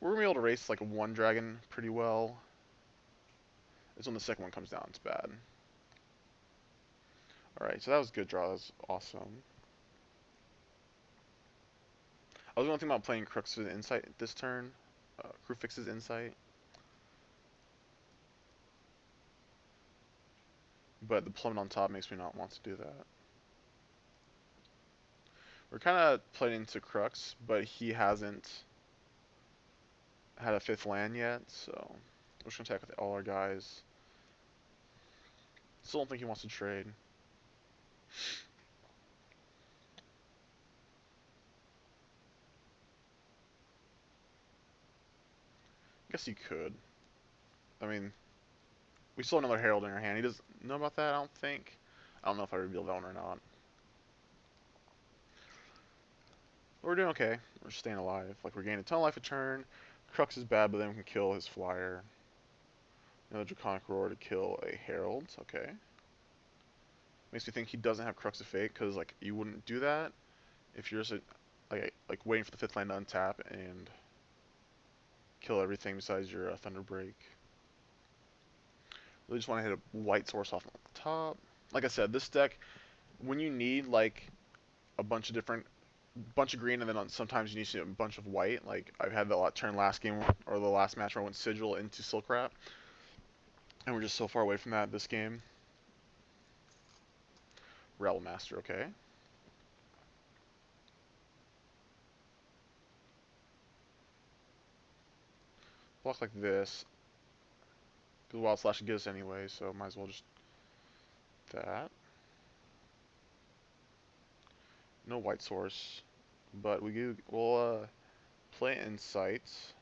We're going to be able to race like one dragon pretty well. It's when the second one comes down, it's bad. Alright, so that was a good draw. That was awesome. I was going to think about playing Crux's Insight this turn. Crufix's Insight. But the plummet on top makes me not want to do that. We're kind of playing into Crux, but he hasn't had a fifth land yet, so we're just going to attack with all our guys. Still don't think he wants to trade. Guess he could. I mean, we still have another Herald in our hand. He doesn't know about that, I don't think. I don't know if I revealed that one or not. But we're doing okay. We're staying alive. Like, we're gaining a ton of life a turn. Crux is bad, but then we can kill his flyer. Another Draconic Roar to kill a Herald. Okay. Makes me think he doesn't have Crux of Fate, because, like, you wouldn't do that if you're just, like waiting for the fifth land to untap and kill everything besides your Thunderbreak. Really just want to hit a white source off on the top. Like I said, this deck, when you need, like, a bunch of green, and then sometimes you need to see a bunch of white. Like, I've had that turn last game, or the last match where I went Sigil into Silk Wrap. And we're just so far away from that this game. Realm Master, okay. Block like this. Because Wild Slash gives us anyway, so might as well just that. No white source. But we'll play Insights.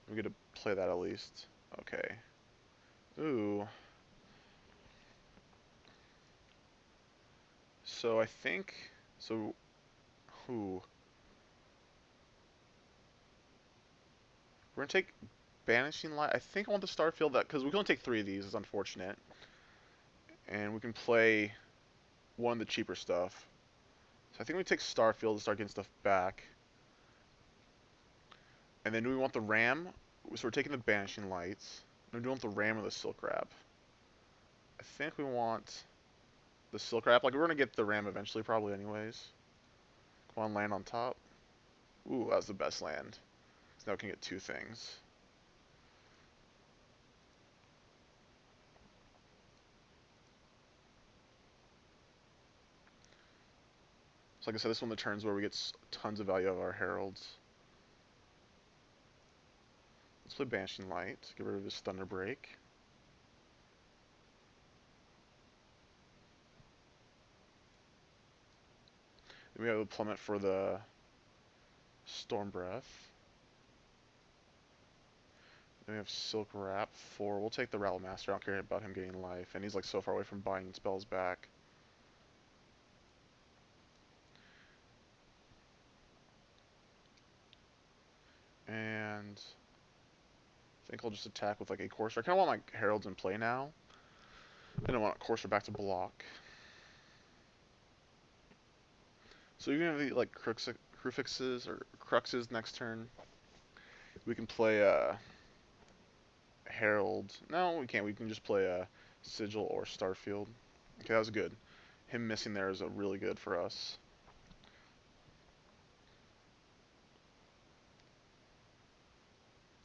We get to play that at least. Okay. Ooh. So I think... So... Ooh. We're going to take Banishing Light. I think I want the Starfield, that because we can only take 3 of these. It's unfortunate. And we can play one of the cheaper stuff. So I think we take Starfield to start getting stuff back. And then do we want the Ram? So we're taking the Banishing Lights. Do we want the Ram or the Silk Wrap? I think we want the Silk Wrap. Like, we're going to get the Ram eventually, probably anyways. Come on, land on top. Ooh, that was the best land. So now we can get 2 things. So like I said, this is one of the turns where we get tons of value out of our Heralds. Let's play Banishing Light. Get rid of this Thunderbreak. Then we have a plummet for the Storm Breath. Then we have Silk Wrap for... We'll take the Rattle Master. I don't care about him getting life. And he's like so far away from buying spells back. And I think I'll just attack with like a Courser. I kind of want my Heralds in play now. I don't want Courser back to block. So even if we like Crufixes or Cruxes next turn, we can play Herald. No, we can't. We can just play Sigil or Starfield. Okay, that was good. him missing there is really good for us.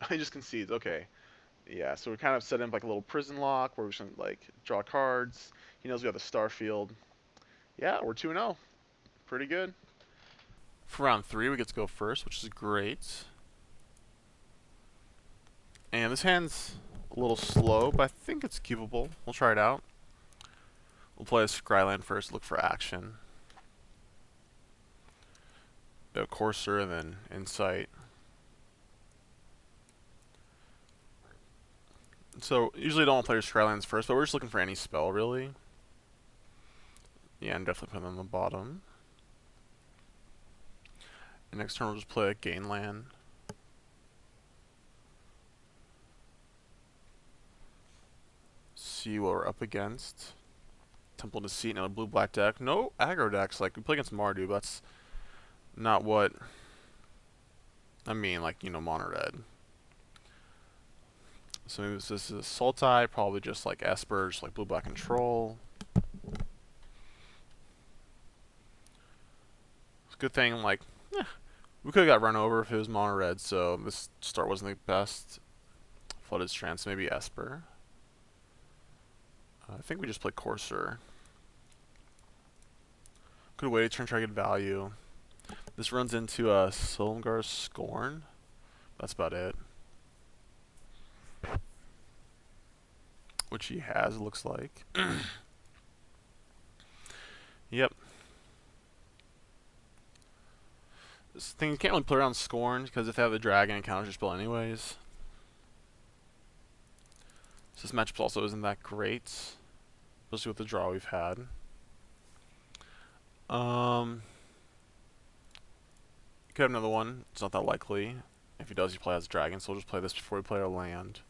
He just concedes. Okay. Yeah, so we're kind of set him like a little prison lock where we should like draw cards. He knows we have the star field. Yeah, we're 2-0. Pretty good. For round 3, we get to go first, which is great. And this hand's a little slow, but I think it's keepable. We'll try it out. We'll play a Scryland first, look for action. A Courser, and then Insight. So, usually don't play your Scrylands first, but we're just looking for any spell, really. Yeah, and definitely put them on the bottom. And next turn we'll just play a Gainland. See what we're up against. Temple Deceit, another blue-black deck. No aggro decks. Like, we play against Mardu, but that's not what I mean, like, you know, mono red. So maybe this is a Sultai, probably just like Esper, just like blue-black control. It's a good thing, like, we could have got run over if it was mono red, so this start wasn't the best. Flooded Strand, so maybe Esper. I think we just play Courser. Could wait a turn, try to get value. This runs into Silumgar's Scorn. That's about it. Which he has, it looks like. Yep. This thing, you can't really play around Scorn, because if they have the dragon, it counters your spell anyways. So this matchup also isn't that great. Especially with the draw we've had. He could have another one. It's not that likely. If he does, he plays dragon, so we'll just play this before we play our land.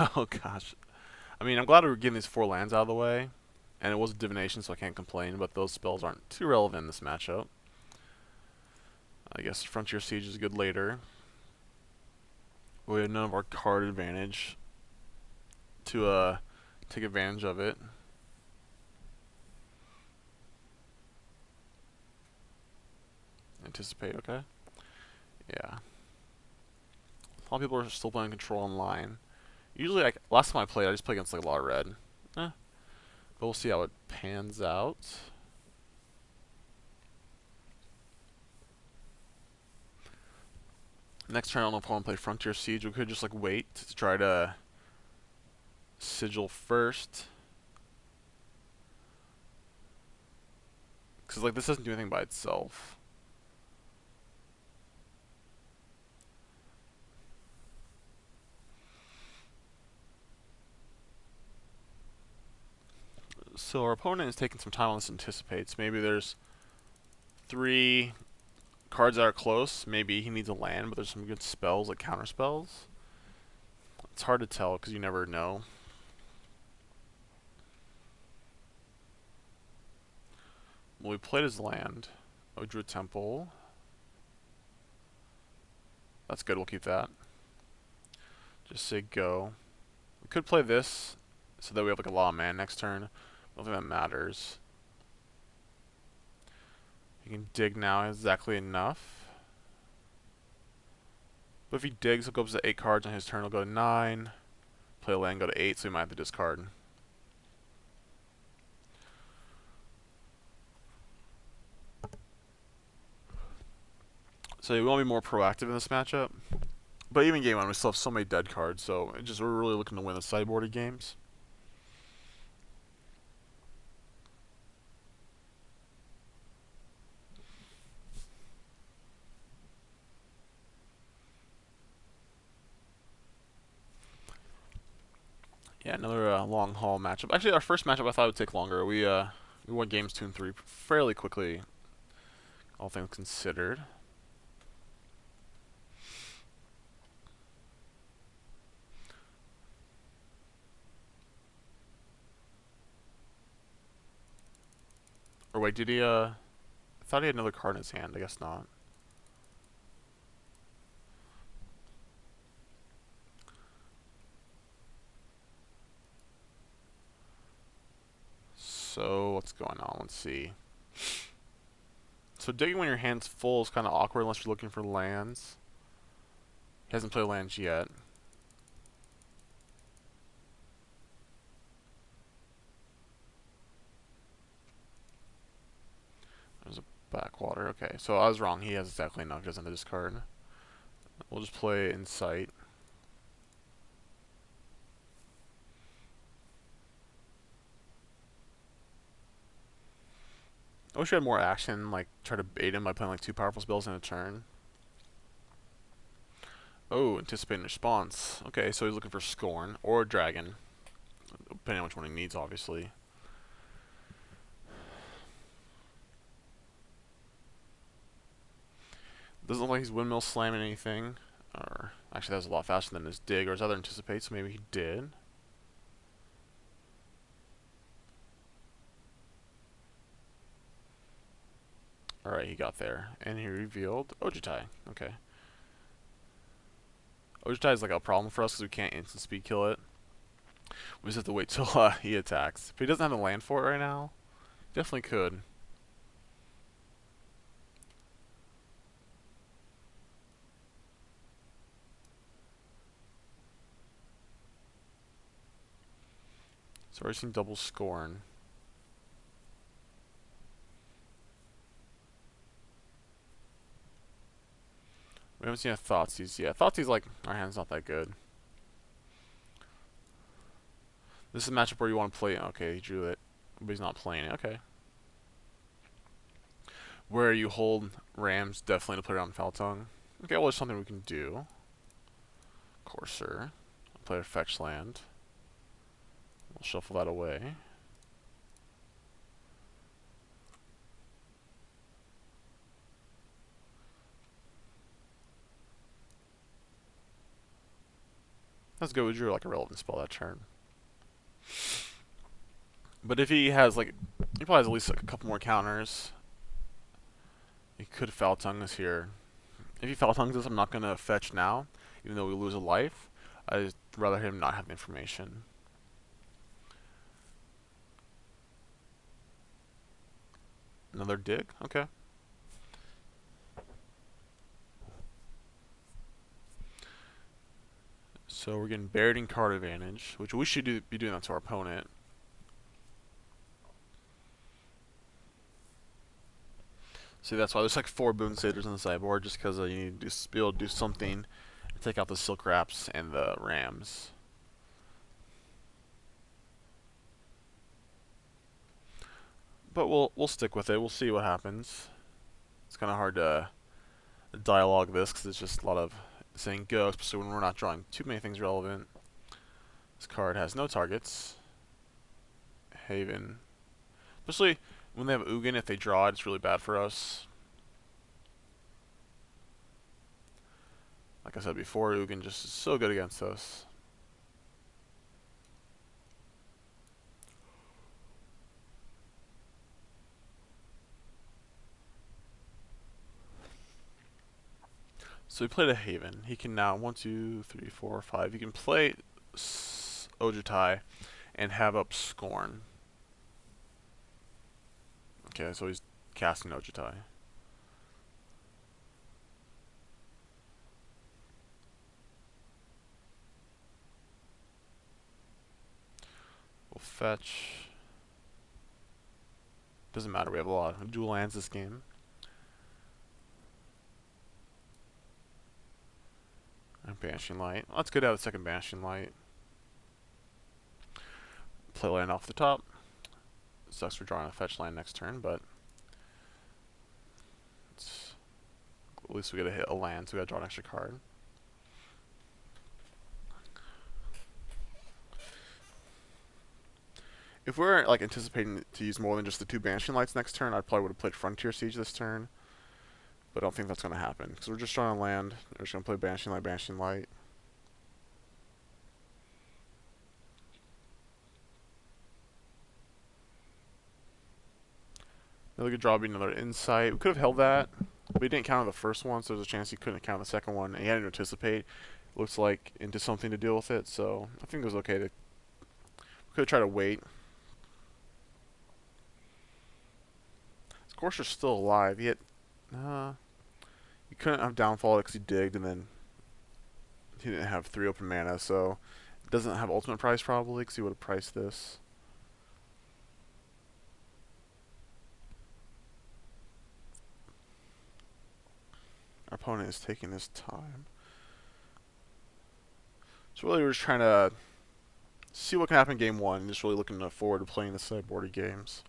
Oh gosh. I mean, I'm glad we're getting these 4 lands out of the way. And it was a divination, so I can't complain, but those spells aren't too relevant in this matchup. I guess Frontier Siege is good later. We had none of our card advantage to take advantage of it. Anticipate, okay. Yeah. A lot of people are still playing Control online. Usually, like, last time I played, I just played against like a lot of red. But we'll see how it pans out. Next turn, I don't know if I want to play Frontier Siege. We could just like wait to try to sigil first. Because like this doesn't do anything by itself. So our opponent is taking some time on this Anticipates. Maybe there's 3 cards that are close. Maybe he needs a land, but there's some good spells, like counter spells. It's hard to tell because you never know. Well, we played his land. Oh, we drew a temple. That's good, we'll keep that. Just say go. We could play this so that we have like a lot of mana next turn. I don't think that matters. He can dig now exactly enough. But if he digs, he'll go up to 8 cards on his turn. He'll go to 9. Play a land, go to 8, so he might have to discard. So we want to be more proactive in this matchup. But even game 1, we still have so many dead cards, so we're really looking to win the sideboarded games. Yeah, another long haul matchup. Actually, our first matchup I thought would take longer. We won games 2 and 3 fairly quickly, all things considered. Or wait, did he, I thought he had another card in his hand. I guess not. what's going on. Let's see. So digging when your hand's full is kind of awkward unless you're looking for lands. He hasn't played lands yet. There's a backwater. Okay, so I was wrong. He has exactly enough. He doesn't have to discard. We'll just play Insight. I wish we had more action, like try to bait him by playing like 2 powerful spells in a turn. Oh, anticipating response. Okay, so he's looking for Scorn or Dragon, depending on which one he needs, obviously. Doesn't look like he's windmill slamming anything. Or actually, that was a lot faster than his dig or his other anticipate, so maybe he did. Alright, he got there. And he revealed Ojutai. Okay. Ojutai is like a problem for us because we can't instant speed kill it. We just have to wait till he attacks. If he doesn't have the land for it right now, definitely could. So we're seeing double Scorn. We haven't seen a Thoughtseize yet. Thoughtseize, like, our hand's not that good. This is a matchup where you want to play. Okay, he drew it, but he's not playing it. Okay. Where you hold Rams, definitely to play around Foul Tongue. Okay, well, there's something we can do. Courser. Play a fetch land. We'll shuffle that away. Let's go. We drew like a relevant spell that turn. But if he has like, he probably has at least like a couple more counters. He could Foul Tongue us here. If he Foul Tongues us, I'm not gonna fetch now, even though we lose a life. I'd rather him not have the information. Another dig? Okay. So we're getting buried in card advantage, which we should be doing that to our opponent. See, that's why there's like 4 Boon Satyrs on the sideboard, just because you need to be able to do something to take out the Silk Wraps and the Rams. But we'll stick with it. We'll see what happens. It's kind of hard to dialogue this because it's just a lot of saying go, especially when we're not drawing too many things relevant. This card has no targets. Haven. Especially when they have Ugin, if they draw it, it's really bad for us. Like I said before, Ugin just is so good against us. So he played a Haven. He can now 1, 2, 3, 4, 5. He can play Ojutai and have up Scorn. Okay, so he's casting Ojutai. We'll fetch. Doesn't matter, we have a lot of dual lands this game. And Banishing Light. Let's go down the second Banishing Light. Play land off the top. Sucks for drawing a fetch land next turn, but at least we gotta hit a land, so we gotta draw an extra card. If we're like anticipating to use more than just the 2 Banishing Lights next turn, I probably would have played Frontier Siege this turn. But I don't think that's going to happen, because we're just drawing a land. We're just going to play Banishing Light, Banishing Light. Another good draw would be another Insight. We could have held that, but he didn't counter the first one, so there's a chance he couldn't counter the second one. And he had to anticipate, looks like, into something to deal with it, so I think it was okay to... We could have tried to wait. Courser's still alive. He had, you couldn't have downfall because he digged, and then he didn't have 3 open mana, so it doesn't have ultimate price probably because he would have priced this. Our opponent is taking his time. So really we're just trying to see what can happen in game 1, and just really looking forward to playing the sideboarded games.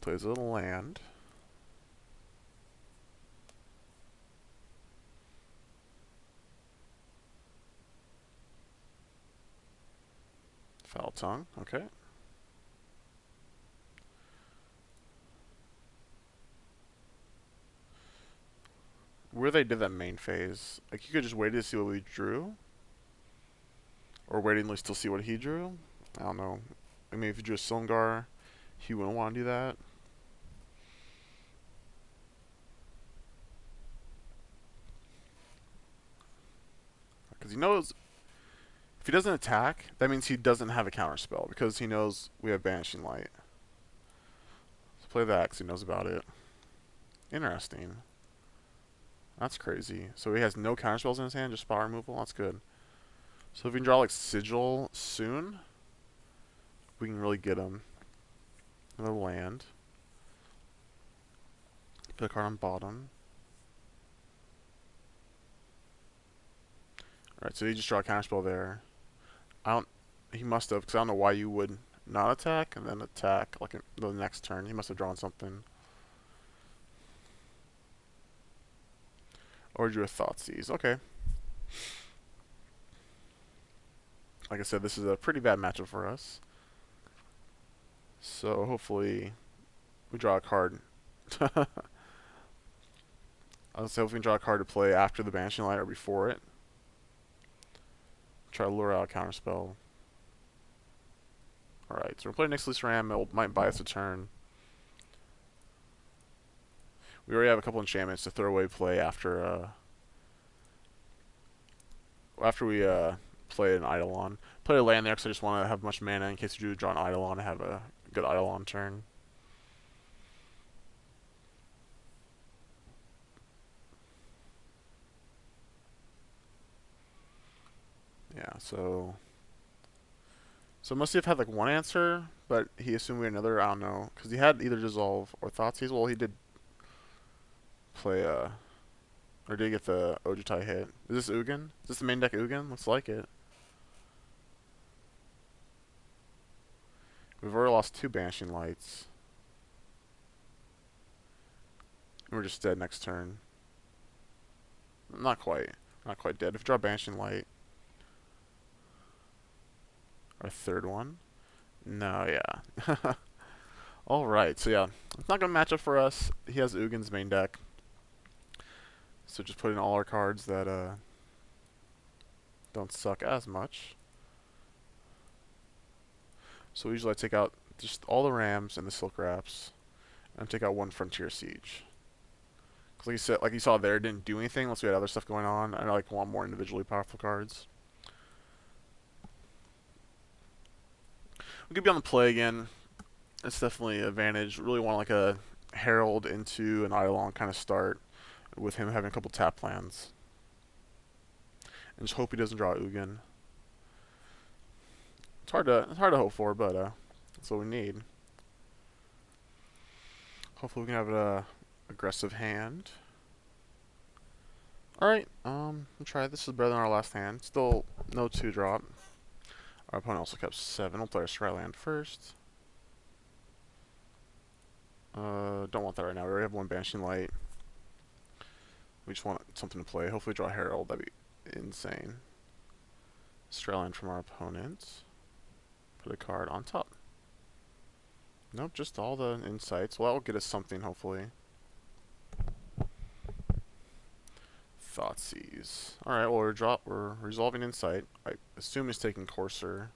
Plays a little land. Foul Tongue, okay. Where they did that main phase, like you could just wait to see what we drew, or waiting to still see what he drew. I don't know. I mean, if he drew a Silumgar, he wouldn't want to do that. Because he knows if he doesn't attack, that means he doesn't have a counter spell because he knows we have Banishing Light. So play that because he knows about it. Interesting. That's crazy. So he has no counter spells in his hand, just spell removal. That's good. So if we can draw like Sigil soon, we can really get him. Another land. Put a card on bottom. Alright, so he just draw a counter spell there. He must have, because I don't know why you would not attack and then attack like the next turn. He must have drawn something. Or drew a Thoughtseize. Okay. Like I said, this is a pretty bad matchup for us. So hopefully we draw a card. I was hoping we can draw a card to play after the Banishing Light or before it. Try to lure out a counterspell. Alright, so we're playing Nixilus Ram. It might buy us a turn. We already have a couple enchantments to throw away play after we play an Eidolon. Play a land there because I just want to have much mana in case you do draw an Eidolon and have a good Eidolon turn. Yeah, so must have had like one answer, but he assumed we had another. I don't know, because he had either Dissolve or Thoughtseize. Well, he did play or did he get the Ojutai hit? Is this Ugin? Is this the main deck Ugin? Looks like it. We've already lost 2 Banishing Lights. And we're just dead next turn. Not quite. Not quite dead. If we draw Banishing Light. Our third one. No, yeah. Alright, so yeah. It's not going to match up for us. He has Ugin's main deck. So just put in all our cards that don't suck as much. So usually I take out just all the Rams and the Silk Wraps. And take out 1 Frontier Siege. Because like you saw there, it didn't do anything unless we had other stuff going on. I like want more individually powerful cards. We could be on the play again. It's definitely an advantage. Really want like a Herald into an Eidolon kind of start with him having a couple tap lands. And just hope he doesn't draw Ugin. It's hard to hope for, but that's what we need. Hopefully we can have an aggressive hand. Alright, we'll try it. This is better than our last hand. Still no 2-drop. Our opponent also kept 7. We'll play our Scry land first. Don't want that right now. We already have 1 Banishing Light. We just want something to play. Hopefully draw Herald. That'd be insane. Scry land from our opponent. Put a card on top. Nope, just all the insights. Well, that'll get us something, hopefully. Thoughtseize. Alright, well, we're resolving Insight. I assume he's taking Courser.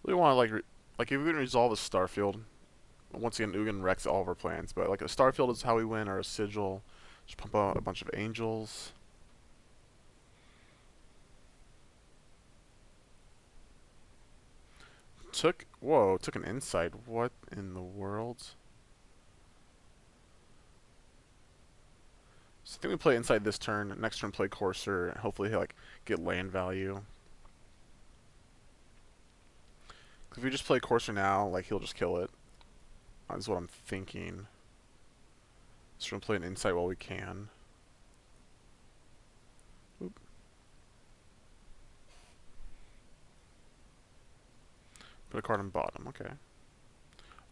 We want to like if we can resolve a Starfield. Once again, Ugin wrecks all of our plans, but like a Starfield is how we win, or a Sigil. Just pump out a bunch of Angels. Took an Insight. What in the world? So I think we play Insight this turn. Next turn play Courser, and hopefully he'll like get land value. If we just play Courser now, like he'll just kill it. That's what I'm thinking. So we're gonna play an Insight while we can. Oop. Put a card on bottom, okay.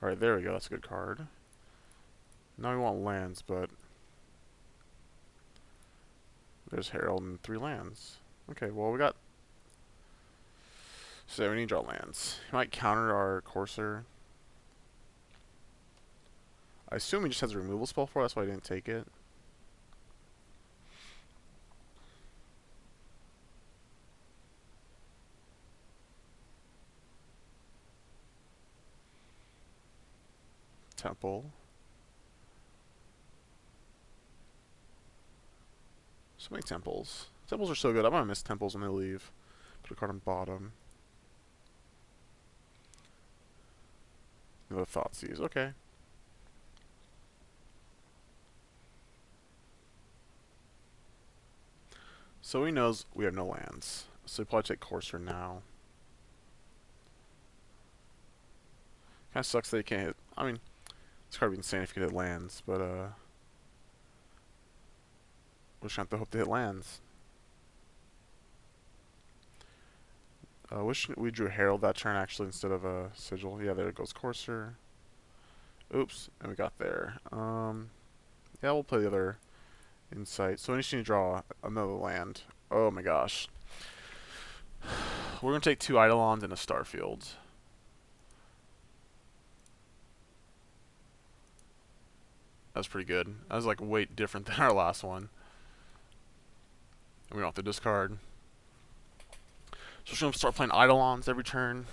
Alright, there we go, that's a good card. Now we want lands, but there's Herald and 3 lands. Okay, well we got... So we need to draw lands. He might counter our Courser. I assume he just has a removal spell for us, that's why I didn't take it. Temple. So many temples. Temples are so good. I'm gonna miss temples when they leave. Put a card on bottom. Another Thoughtseize. Okay. So he knows we have no lands. So he probably take Courser now. Kinda sucks that he can't hit. I mean, this card would be insane if he could hit lands, but we're just gonna have to hope to hit lands. Wish we drew Herald that turn actually instead of a Sigil. Yeah, there goes Courser. Oops, and we got there. Yeah, we'll play the other Insight. So we just need to draw another land. Oh my gosh. We're gonna take 2 Eidolons and a Starfield. That's pretty good. That was like way different than our last one. And we don't have to discard. So we're gonna start playing Eidolons every turn.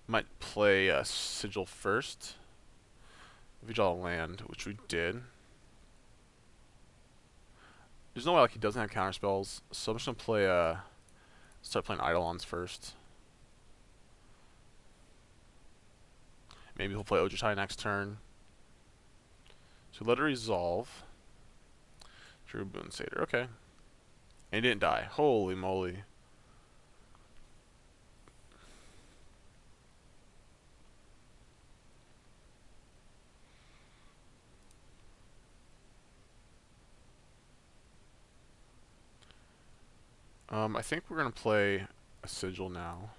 Might play Sigil first. If we draw a land, which we did. There's no way like he doesn't have counter spells, so I'm just gonna play start playing Eidolons first. Maybe he'll play Ojutai next turn. So let it resolve. Drew Boon Satyr, okay. And he didn't die. Holy moly. I think we're gonna play a Sigil now.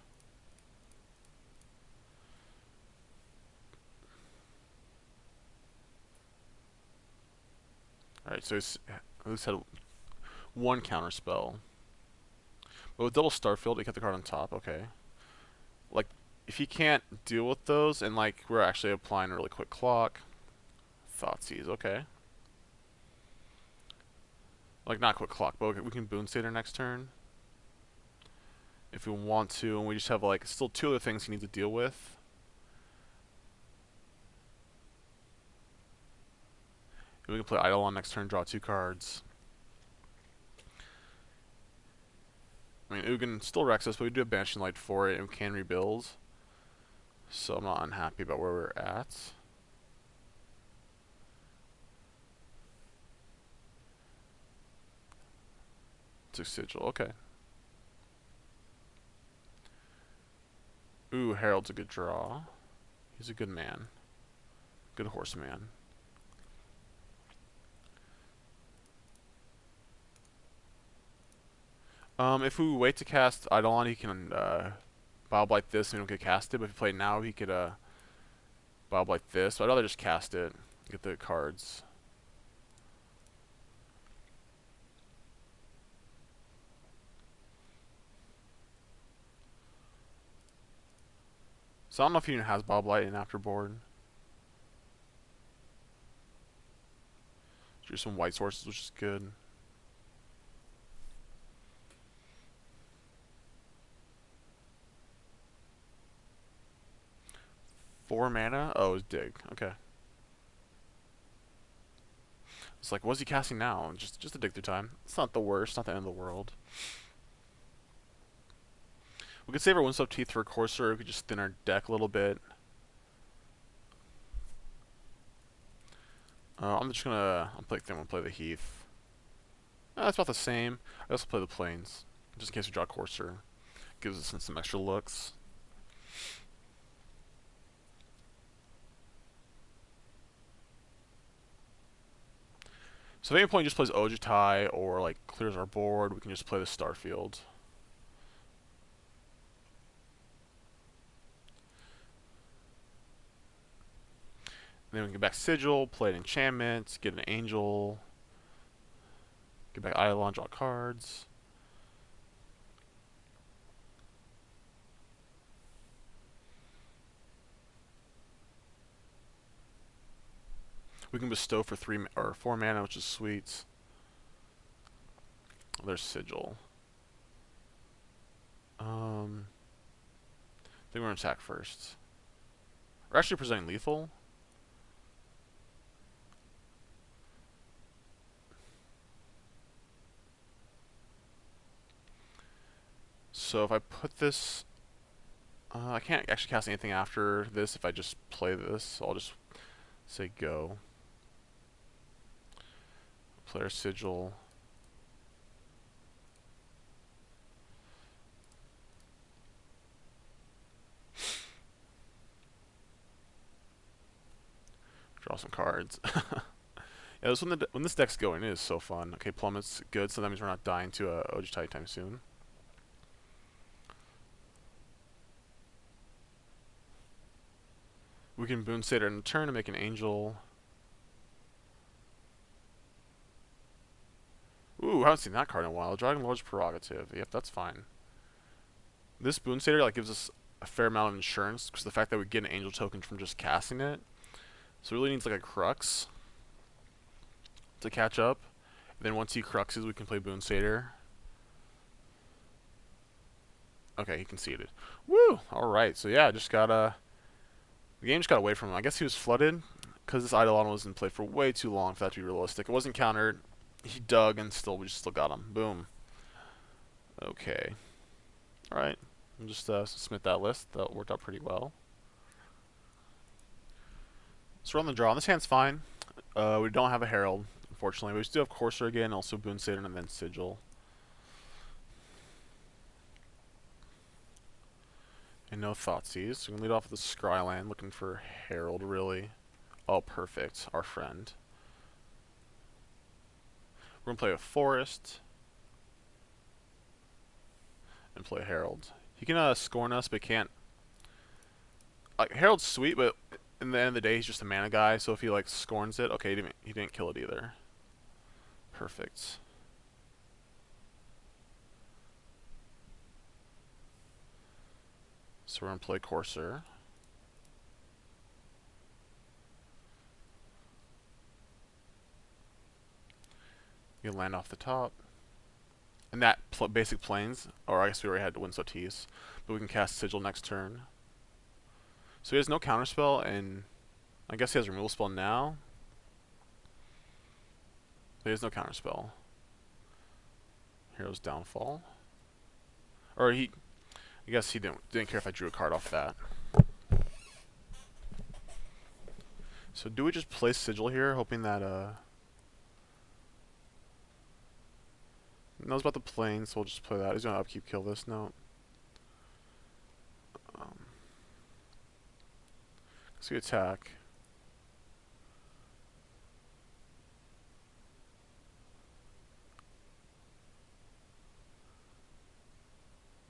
Alright, so he's at least had 1 counter spell. But with double Starfield, he kept the card on top, okay. Like, if he can't deal with those, and like, we're actually applying a really quick clock. Thoughtseize, okay. Like, not quick clock, but okay, we can Boon Satyr next turn. If we want to, and we just have like, still 2 other things he needs to deal with. And we can play Eidolon next turn, draw 2 cards. I mean, Ugin still wrecks us, but we do have Banishing Light for it, and we can rebuild. So I'm not unhappy about where we're at. Took Sigil, okay. Ooh, Herald's a good draw. He's a good man. Good horseman. If we wait to cast Eidolon, he can Bioblight this and we don't get casted. But if we play now, he could Bioblight this. So I'd rather just cast it, get the cards. So I don't know if he even has Bioblight in afterboard. Drew some white sources, which is good. 4 mana? Oh, it was dig. Okay. It's like, what's he casting now? Just a dig through time. It's not the worst, not the end of the world. We could save our Windswept Teeth for a Courser, or we could just thin our deck a little bit. I'm just gonna, I'm gonna play the Heath. That's about the same. I also play the Plains, just in case we draw Courser. Gives us some extra looks. So if at any point he just plays Ojutai or like clears our board, we can just play the Starfield. And then we can get back Sigil, play an enchantment, get an Angel, get back Eidolon, draw cards. We can bestow for 3 or 4 mana, which is sweet. There's Sigil. I think we're gonna attack first. We're actually presenting lethal. So if I put this, I can't actually cast anything after this if I just play this. So I'll just say go. Player Sigil. Draw some cards. Yeah, this when this deck's going, it is so fun. Okay, Plummet's good, so that means we're not dying to a Ojutai time soon. We can Boon Satyr in a turn to make an Angel. Ooh, I haven't seen that card in a while. Dragon Lord's Prerogative. Yep, that's fine. This Boon Satyr like gives us a fair amount of insurance because the fact that we get an Angel token from just casting it. So it really needs like a Crux to catch up. And then once he Cruxes, we can play Boon Satyr. Okay, he conceded. Woo! Alright, so yeah, just gotta... The game just got away from him. I guess he was flooded because this Eidolon was in play for way too long for that to be realistic. It wasn't countered. He dug and we just still got him. Boom. Okay. Alright. I'll just submit that list. That worked out pretty well. So we're on the draw. This hand's fine. We don't have a Herald, unfortunately. We still have Courser again, also Boon Satyr, and then Sigil. And no Thoughtseize. So we can lead off with the Scryland, looking for Herald, really. Oh, perfect. Our friend. We're going to play a Forest. And play Herald. He can scorn us, but can't... Like, Herald's sweet, but in the end of the day, he's just a mana guy, so if he, like, scorns it... Okay, he didn't kill it either. Perfect. So we're going to play Courser. You can land off the top. And that basic plains, or I guess we already had Windswept Teeth, but we can cast Sigil next turn. So he has no counterspell, and I guess he has removal spell now. He has no counterspell. Hero's Downfall. Or I guess he didn't care if I drew a card off that. So do we just play Sigil here, hoping that knows about the plane, so we'll just play that. He's gonna upkeep kill this. No. So we attack.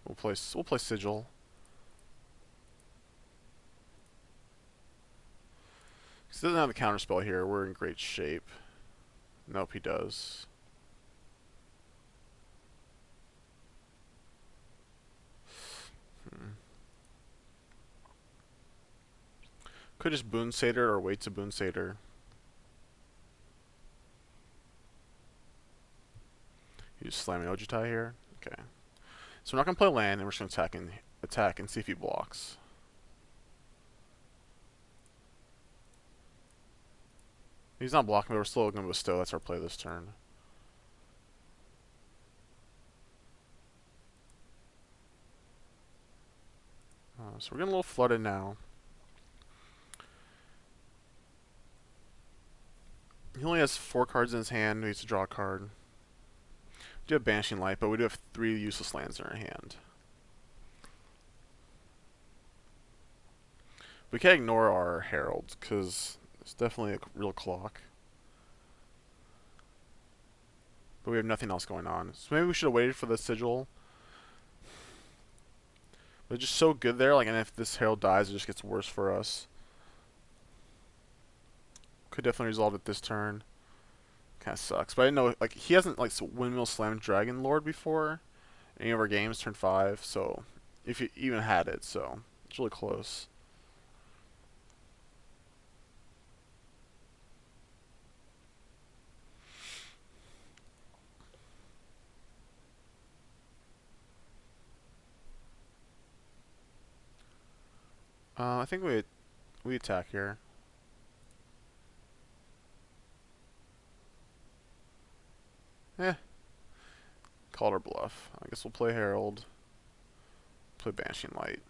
We'll play Sigil. He doesn't have the counterspell here. We're in great shape. Nope, he does. Could just Boon Satyr or wait to Boon Satyr. You just slamming Ojutai here? Okay. So we're not going to play land, and we're just going to attack and see if he blocks. He's not blocking, but we're still going to bestow. That's our play this turn. So we're getting a little flooded now. He only has 4 cards in his hand. He needs to draw a card. We do have Banishing Light, but we do have 3 useless lands in our hand. We can't ignore our Herald, because it's definitely a real clock. But we have nothing else going on. So maybe we should have waited for the Sigil. But it's just so good there, like, and if this Herald dies, it just gets worse for us. Could definitely resolve it this turn. Kind of sucks. But I didn't know, like, he hasn't, like, Windmill Slammed Dragon Lord before in any of our games, turn 5, so if you even had it, so it's really close. I think we attack here. Called our bluff. I guess we'll play Herald. Play Banishing Light.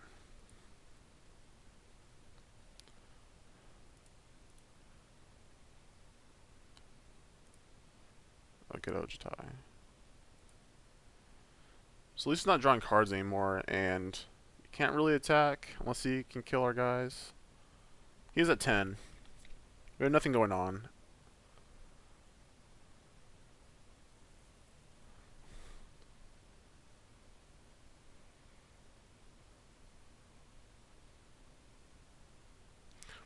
I'll get Ojitai. So at least he's not drawing cards anymore, and you can't really attack unless he can kill our guys. He's at 10. We have nothing going on.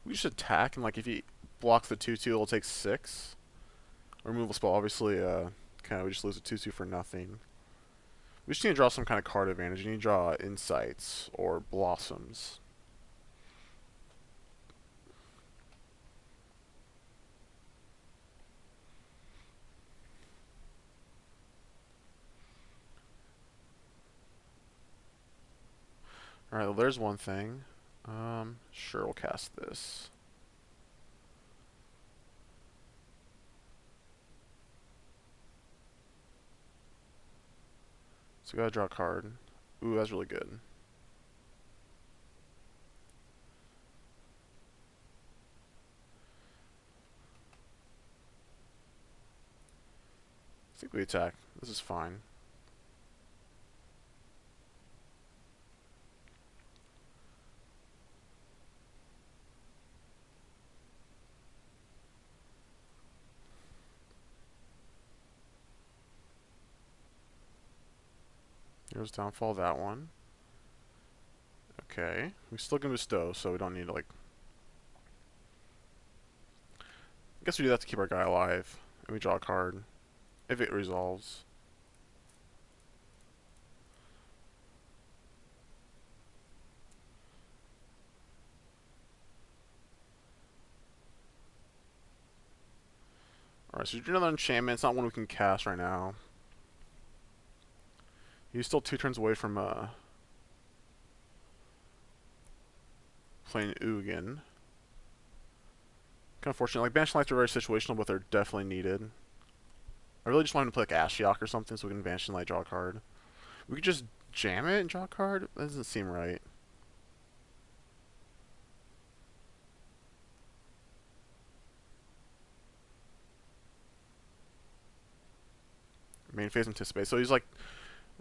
We just attack, and like if he blocks the 2/2, it'll take 6. Removal spell, obviously, kind of we just lose a 2/2 for nothing. We just need to draw some kind of card advantage. You need to draw Insights or Blossoms. Alright, well there's one thing. Sure, we'll cast this. So we gotta draw a card. Ooh, that's really good. I think we attack. This is fine. Here's downfall that one. Okay. We still can bestow, so we don't need to, like... I guess we do that to keep our guy alive. And we draw a card. If it resolves. Alright, so we do another enchantment. It's not one we can cast right now. He's still 2 turns away from playing Ugin. Kind of fortunate. Like, Banishing Lights are very situational, but they're definitely needed. I really just want him to play like Ashiok or something so we can Banishing Light, draw a card. We could just jam it and draw a card? That doesn't seem right. Main phase Anticipate. So he's like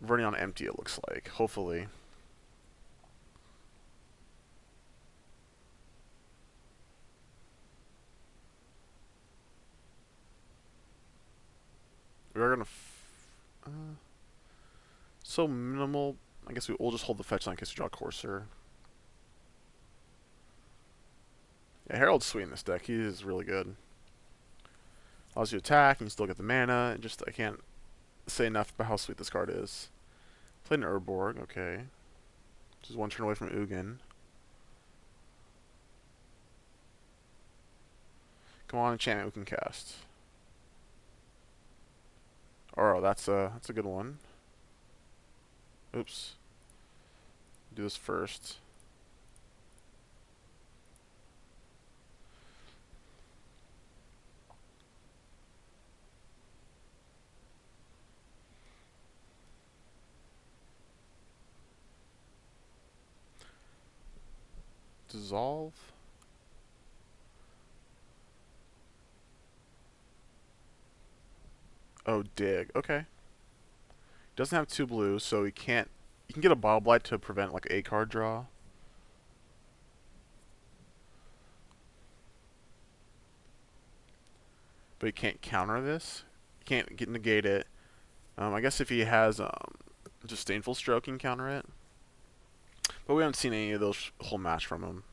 running on empty, it looks like. Hopefully. We're gonna... so minimal. I guess we'll just hold the fetch line in case we draw Courser. Yeah, Herald's sweet in this deck. He is really good. Allows you to attack, and you still get the mana. Just, I can't say enough about how sweet this card is. Played an Urborg, okay. Just 1 turn away from Ugin. Come on, enchantment we can cast. Oh, that's a good one. Oops. Do this first. Dissolve. Oh, dig. Okay. Doesn't have 2 blue, so he can't. You can get a Bile Blight to prevent like a card draw. But he can't counter this. He can't negate it. I guess if he has Disdainful Stroke, he can counter it. But we haven't seen any of those whole match from him.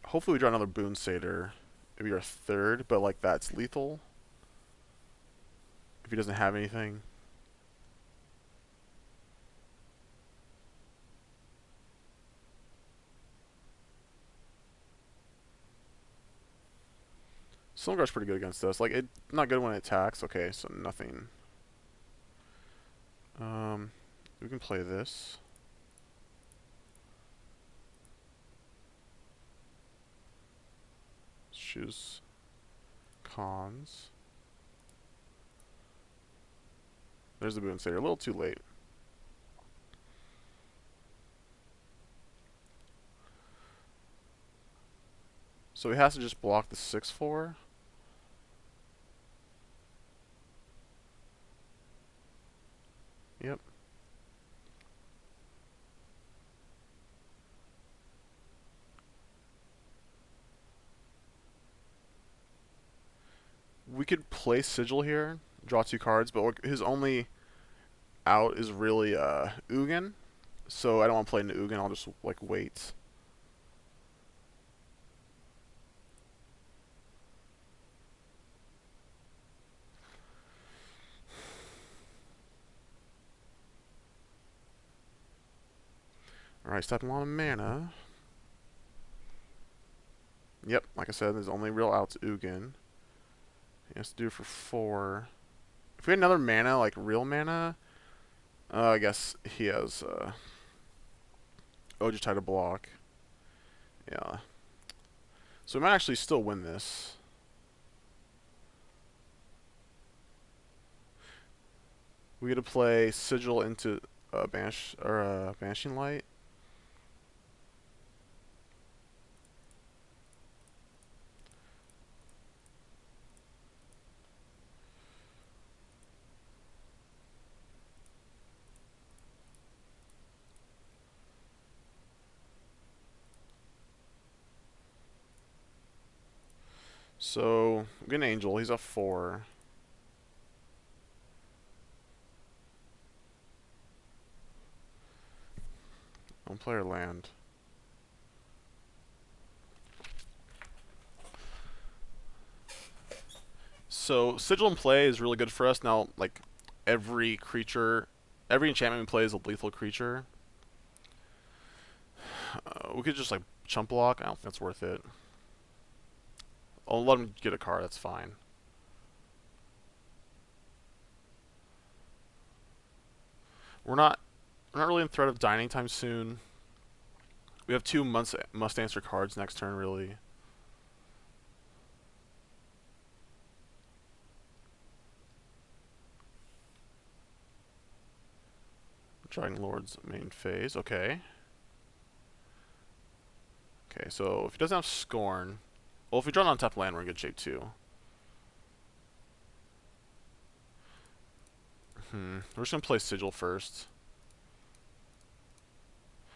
Hopefully we draw another Boon Satyr. Maybe our 3rd, but like that's lethal. If he doesn't have anything. Silverguard's pretty good against us. Like, not good when it attacks. Okay, so nothing. We can play this. Choose cons. There's the Boon Satyr. A little too late. So he has to just block the 6/4. Yep. We could play Sigil here, draw 2 cards, but his only out is really Ugin. So I don't want to play into Ugin, I'll just like wait. Alright, stepping a lot of mana. Yep, like I said, his only real out's Ugin. He has to do it for 4. If we had another mana, like real mana, I guess he has Ojutai to block. Yeah. So we might actually still win this. We get to play Sigil into Banishing Light. So, we get an Angel. He's a 4. Don't play our land. So, Sigil in play is really good for us. Now, like, every enchantment we play is a lethal creature. We could just, like, chump block. I don't think that's worth it. I'll let him get a card. That's fine. We're not really in threat of dying anytime soon. We have 2 must answer cards next turn, really. Dragon Lord's main phase. Okay. Okay, so if he doesn't have Scorn, well, if we draw an untapped land, we're in good shape too. We're just gonna play Sigil first.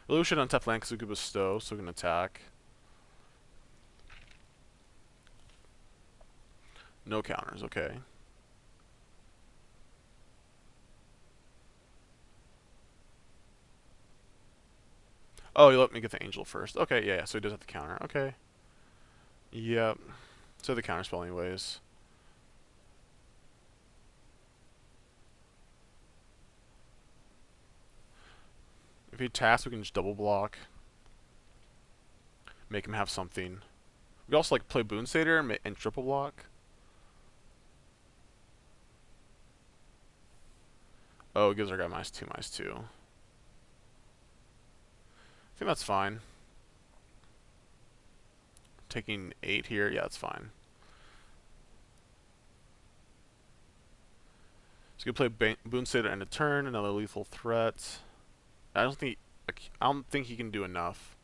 Really, we should untap land because we could bestow, so we can attack. No counters, okay. Oh, you let me get the Angel first. Okay, yeah, so he does have the counter. Okay. Yep. So the counter spell anyways. If he tasks, we can just double block. Make him have something. We could also like play Boon Satyr and triple block. Oh, it gives our guy -2, -2. I think that's fine. Taking 8 here, yeah, that's fine. So you can play Boonsader end of turn, another lethal threat. I don't think he can do enough.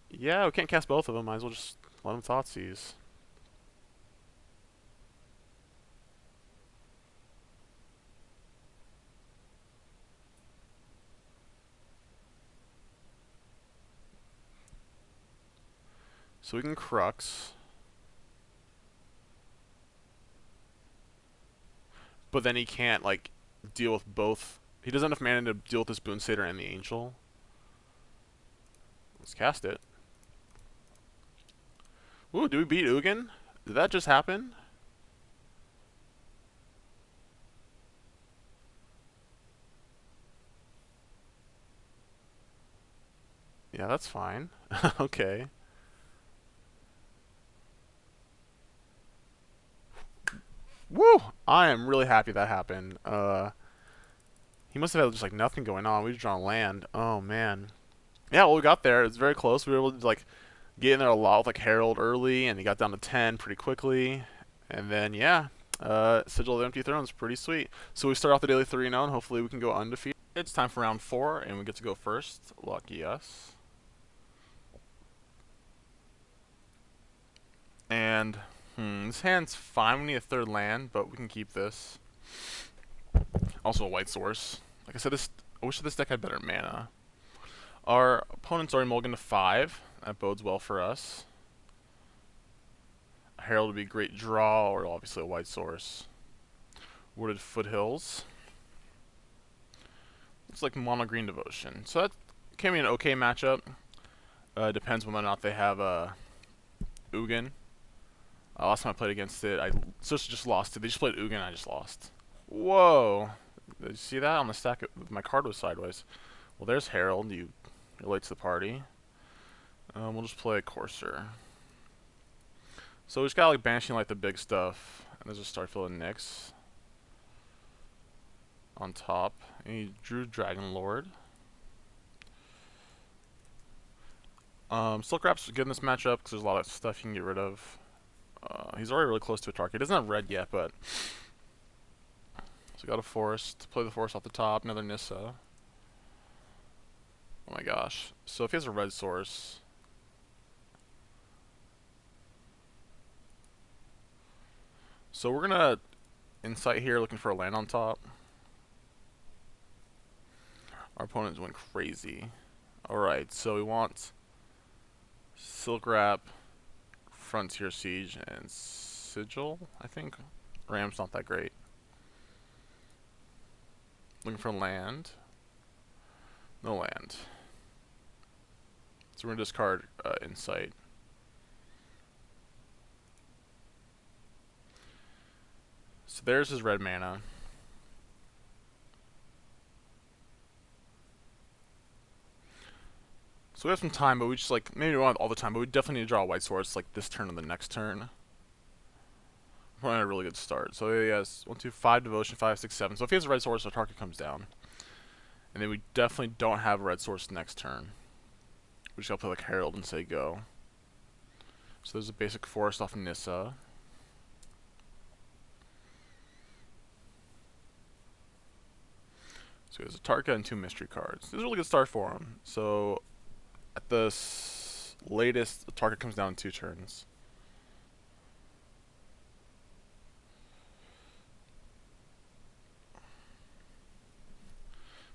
Yeah, we can't cast both of them. Might as well just let him Thoughtseize. So we can Crux. But then he can't, like, deal with both. He doesn't have enough mana to deal with this Boonsader and the Angel. Let's cast it. Ooh, did we beat Ugin? Did that just happen? Yeah, that's fine. Okay. Woo! I am really happy that happened. He must have had just like nothing going on. We just drawn land. Oh man. Yeah, well we got there. It's very close. We were able to like get in there a lot with like Herald early, and he got down to 10 pretty quickly. And then yeah, Sigil of the Empty Throne's pretty sweet. So we start off the daily 3-0, and hopefully we can go undefeated. It's time for round 4, and we get to go first. Lucky us. And this hand's fine. We need a third land, but we can keep this. Also a white source. Like I said, I wish this deck had better mana. Our opponent's already mulliganed to 5. That bodes well for us. A Herald would be a great draw, or obviously a white source. Wooded Foothills. Looks like mono green Devotion. So that can be an okay matchup. Depends whether or not they have Ugin. Last time I played against it, I just lost it. They just played Ugin, I just lost. Whoa! Did you see that on the stack? My card was sideways. Well, there's Herald. You relate to the party. We'll just play Courser. So we just got like banishing like the big stuff, and there's a Starfield and Nyx on top. And he drew Dragon Lord. Silkrap's good in this matchup because there's a lot of stuff you can get rid of. He's already really close to a target. He doesn't have red yet, but so we got a forest. Play the forest off the top. Another Nissa. Oh my gosh. So if he has a red source, so we're gonna Insight here, looking for a land on top. Our opponent's went crazy. Alright, so we want Silkwrap, Frontier Siege, and Sigil, I think. Ram's not that great. Looking for land. No land. So we're going to discard Insight. So there's his red mana. So we have some time, but we just like, maybe we don't have all the time, but we definitely need to draw a white source like this turn and the next turn. We're on a really good start. So he has 1, 2, 5 Devotion, 5, 6, 7. So if he has a red source, our target comes down. And then we definitely don't have a red source next turn. We just gotta play like Herald and say go. So there's a basic forest off Nissa. So he has a Tarka and 2 mystery cards. This is a really good start for him. So at the latest, the target comes down in 2 turns.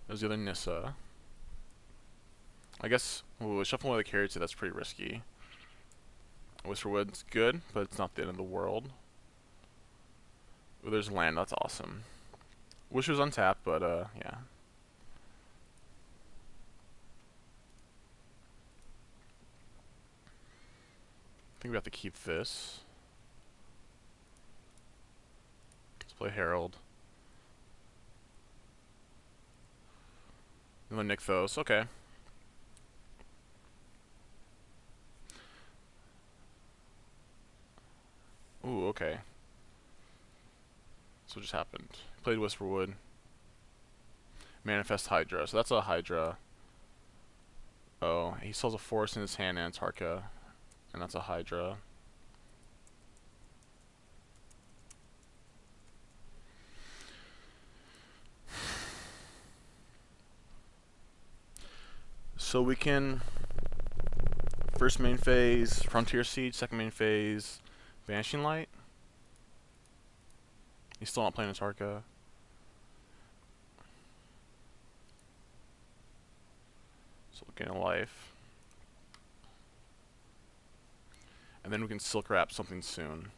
There's the other Nissa. I guess, ooh, shuffling away the carry too, that's pretty risky. Whisperwood's good, but it's not the end of the world. Ooh, there's land, that's awesome. Wish it was untapped, but yeah. I think we have to keep this. Let's play Herald. And then Nykthos, okay. Ooh, okay. So what just happened? Played Whisperwood. Manifest Hydra. So that's a Hydra. Oh, he still has a forest in his hand and Tarka. and that's a Hydra. So we can first main phase Frontier Siege, second main phase Vanishing Light. He's still not playing Atarka. So we'll gain a life. And then we can Silk Wrap something soon.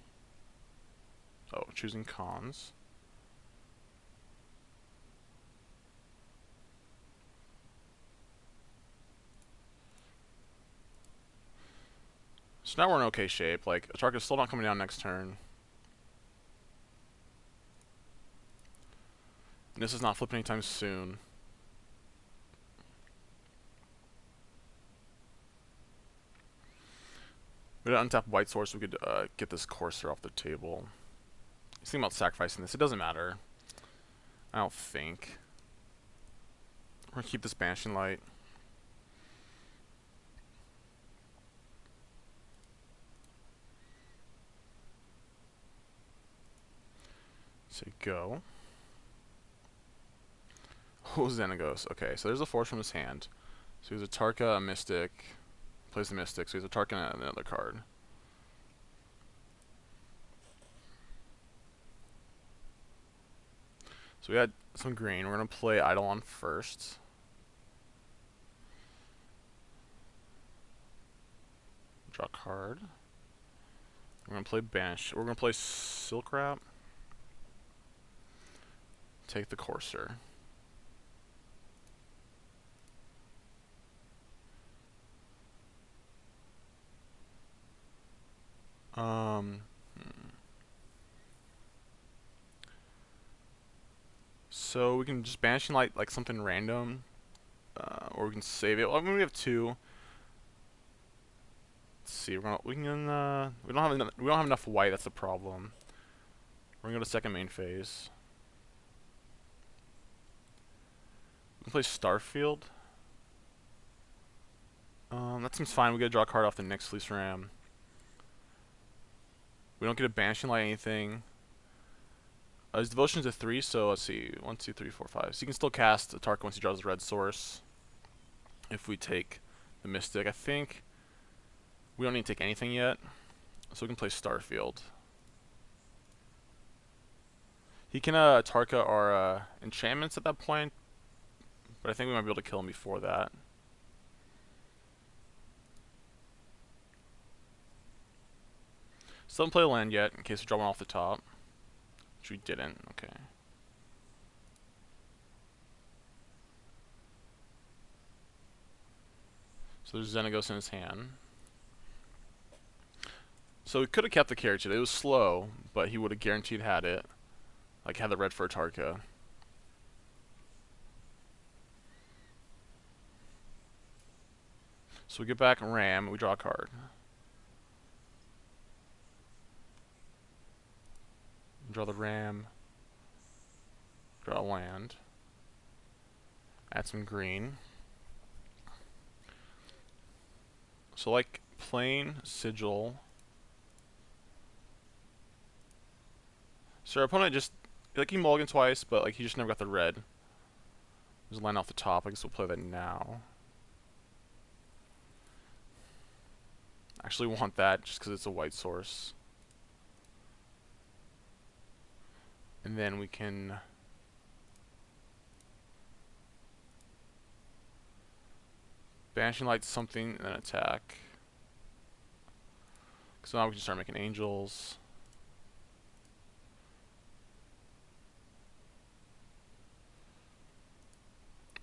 Oh, choosing cons. So now we're in okay shape. Like, Atarka's still not coming down next turn. And this is not flipping anytime soon. We had to untap White Source so we could get this Courser off the table. He's thinking about sacrificing this. It doesn't matter. I don't think. We're going to keep this Banishing Light. Say go. Oh, Xenagos. Okay, so there's a force from his hand. So he's a Tarka, a Mystic. Plays the Mystic, so he's a Tarka and another card. So we had some green. We're going to play Eidolon first. Draw a card. We're going to play Banish. We're going to play Silk Wrap. Take the Courser. So we can just Banishing Light like something random, or we can save it. Well, I mean, we have two. Let's see. We don't have enough white. That's the problem. We're gonna go to second main phase. We can play Starfield. That seems fine. We gotta draw a card off the next Fleece Ram. We don't get a Banishing Light anything. His Devotion's a 3, so let's see. 1, 2, 3, 4, 5. So you can still cast Atarka once he draws a red source. If we take the Mystic, I think we don't need to take anything yet. So we can play Starfield. He can Atarka our enchantments at that point, but I think we might be able to kill him before that. Still haven't played a land yet, in case we draw one off the top. Which we didn't, okay. So there's Xenagos in his hand. So we could have kept the carriage. It was slow, but he would have guaranteed had it. Like, had the red for Atarka. So we get back Ram, and we draw a card. Draw the Ram. Draw a land. Add some green. So like plain Sigil. So our opponent just like he mulliganed twice, but like he just never got the red. There's a land off the top. I guess we'll play that now. Actually want that just because it's a white source. And then we can Banishing Light something and then attack. So now we can start making angels.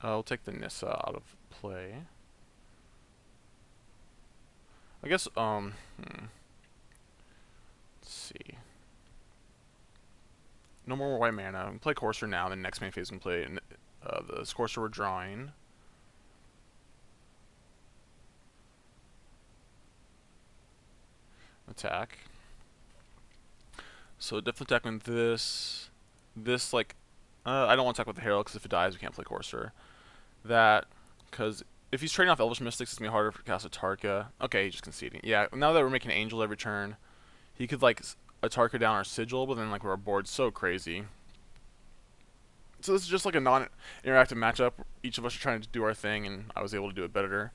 We'll take the Nissa out of play. I guess, let's see. No more white mana. We can play Courser now, then next main phase we can play the Courser we're drawing. Attack. So definitely attack with this. This, like, I don't want to attack with the Herald, because if it dies we can't play Courser. That, because if he's trading off Elvish Mystics, it's going to be harder for cast a Tarka. Okay, he's just conceding. Yeah, now that we're making Angel every turn, he could, like, a Tarka down our Sigil, but then, like, our board's so crazy. So this is just, like, a non-interactive matchup. Each of us are trying to do our thing, and I was able to do it better.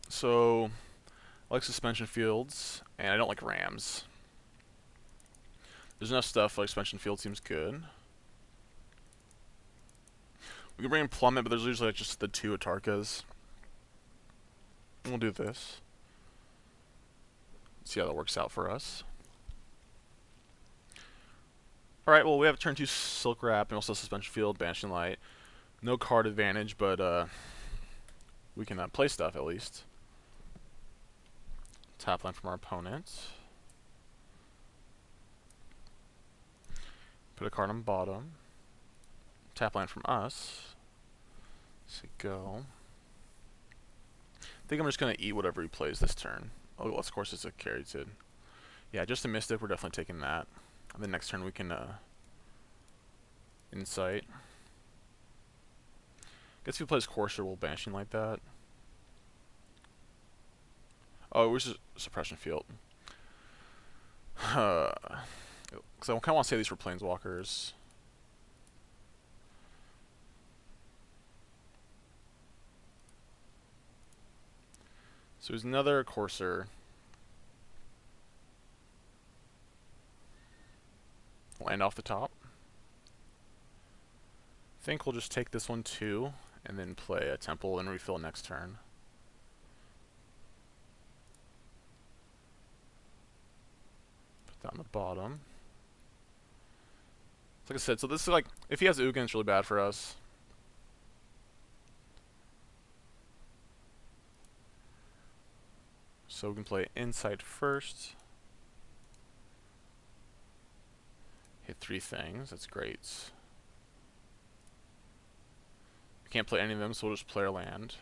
So, I like Suspension Fields, and I don't like Rams. There's enough stuff, like Suspension Field seems good. We can bring in Plummet, but there's usually like just the 2 Atarkas. We'll do this. See how that works out for us. Alright, well we have turn 2 Silk Wrap and also Suspension Field, Banishing Light. No card advantage, but we can play stuff at least. Tap line from our opponent. Put a card on bottom. Tap line from us. So go. I think I'm just going to eat whatever he plays this turn. Oh, well, of course it's a Caryatid. Yeah, just a Mystic, we're definitely taking that. And then next turn we can Insight. Guess if he plays Courser, we'll Banishing like that. Oh, where's the Suppression Field? Because I kind of want to save these for Planeswalkers. So there's another Courser. Land off the top. I think we'll just take this one too, and then play a Temple and refill next turn. Put that on the bottom. Like I said, so this is like, if he has Ugin, it's really bad for us. So we can play Insight first. Hit 3 things, that's great. We can't play any of them, so we'll just play our land.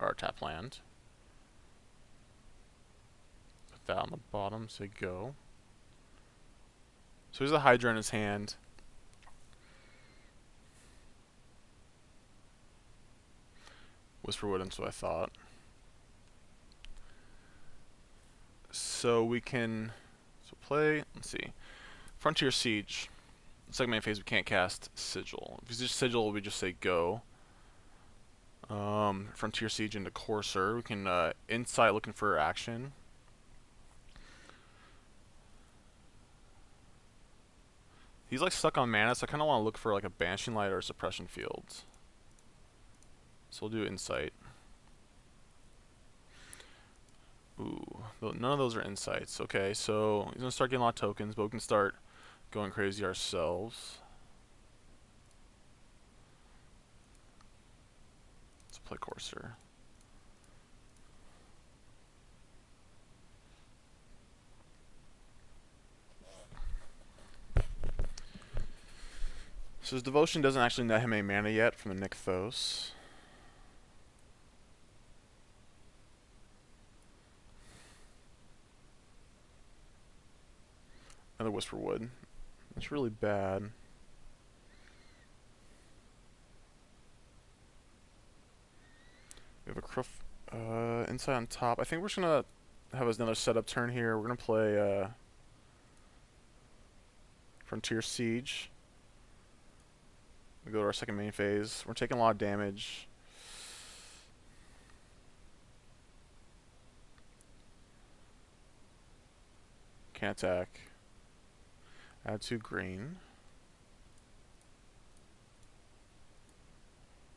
Or tap land. Put that on the bottom, say go. So here's a Hydra in his hand. Whisperwood, that's what I thought. So we can play, let's see, Frontier Siege. Second main phase we can't cast Sigil. If it's just Sigil, we just say go. Frontier Siege into Courser. We can Insight looking for action. He's like stuck on mana, so I kind of want to look for like a Banishing Light or a Suppression Field. So we'll do Insight. Ooh, none of those are Insights. Okay, so he's going to start getting a lot of tokens, but we can start going crazy ourselves. Let's play Courser. So his Devotion doesn't actually net him any mana yet from the Nykthos. Another Whisperwood. That's really bad. We have a Insight on top. I think we're just gonna have another setup turn here. We're gonna play Frontier Siege. We go to our second main phase. We're taking a lot of damage. Can't attack. Add 2 green.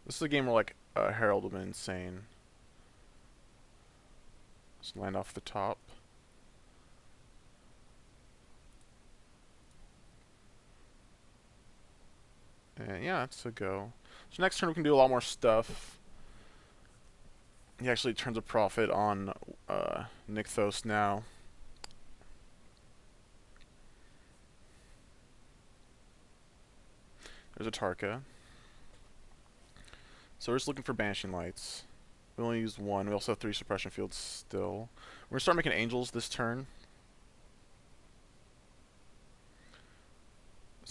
This is a game where like Herald would have been insane. Just land off the top. And yeah, that's a go. So next turn we can do a lot more stuff. He actually turns a profit on Nykthos now. There's a Tarka. So we're just looking for Banishing Lights. We only used 1. We also have 3 Suppression Fields still. We're going to start making Angels this turn.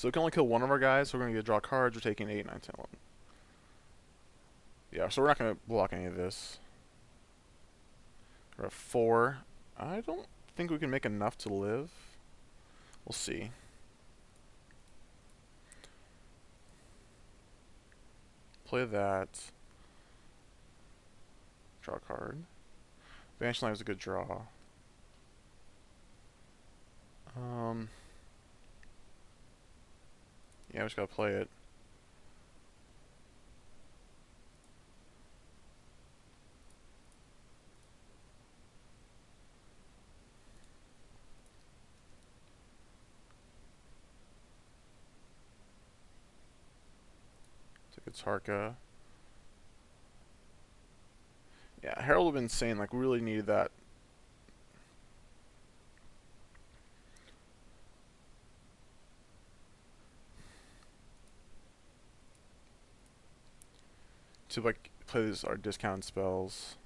So we can only kill one of our guys, so we're going to get draw cards. We're taking 8, 9, 10, 11. Yeah, so we're not going to block any of this. We're at 4. I don't think we can make enough to live. We'll see. Play that. Draw a card. Vanishing Light was a good draw. Yeah, we just gotta play it. Took its Harka. Yeah, Herald would have been insane. Like, we really needed that. To, like, play our discount spells.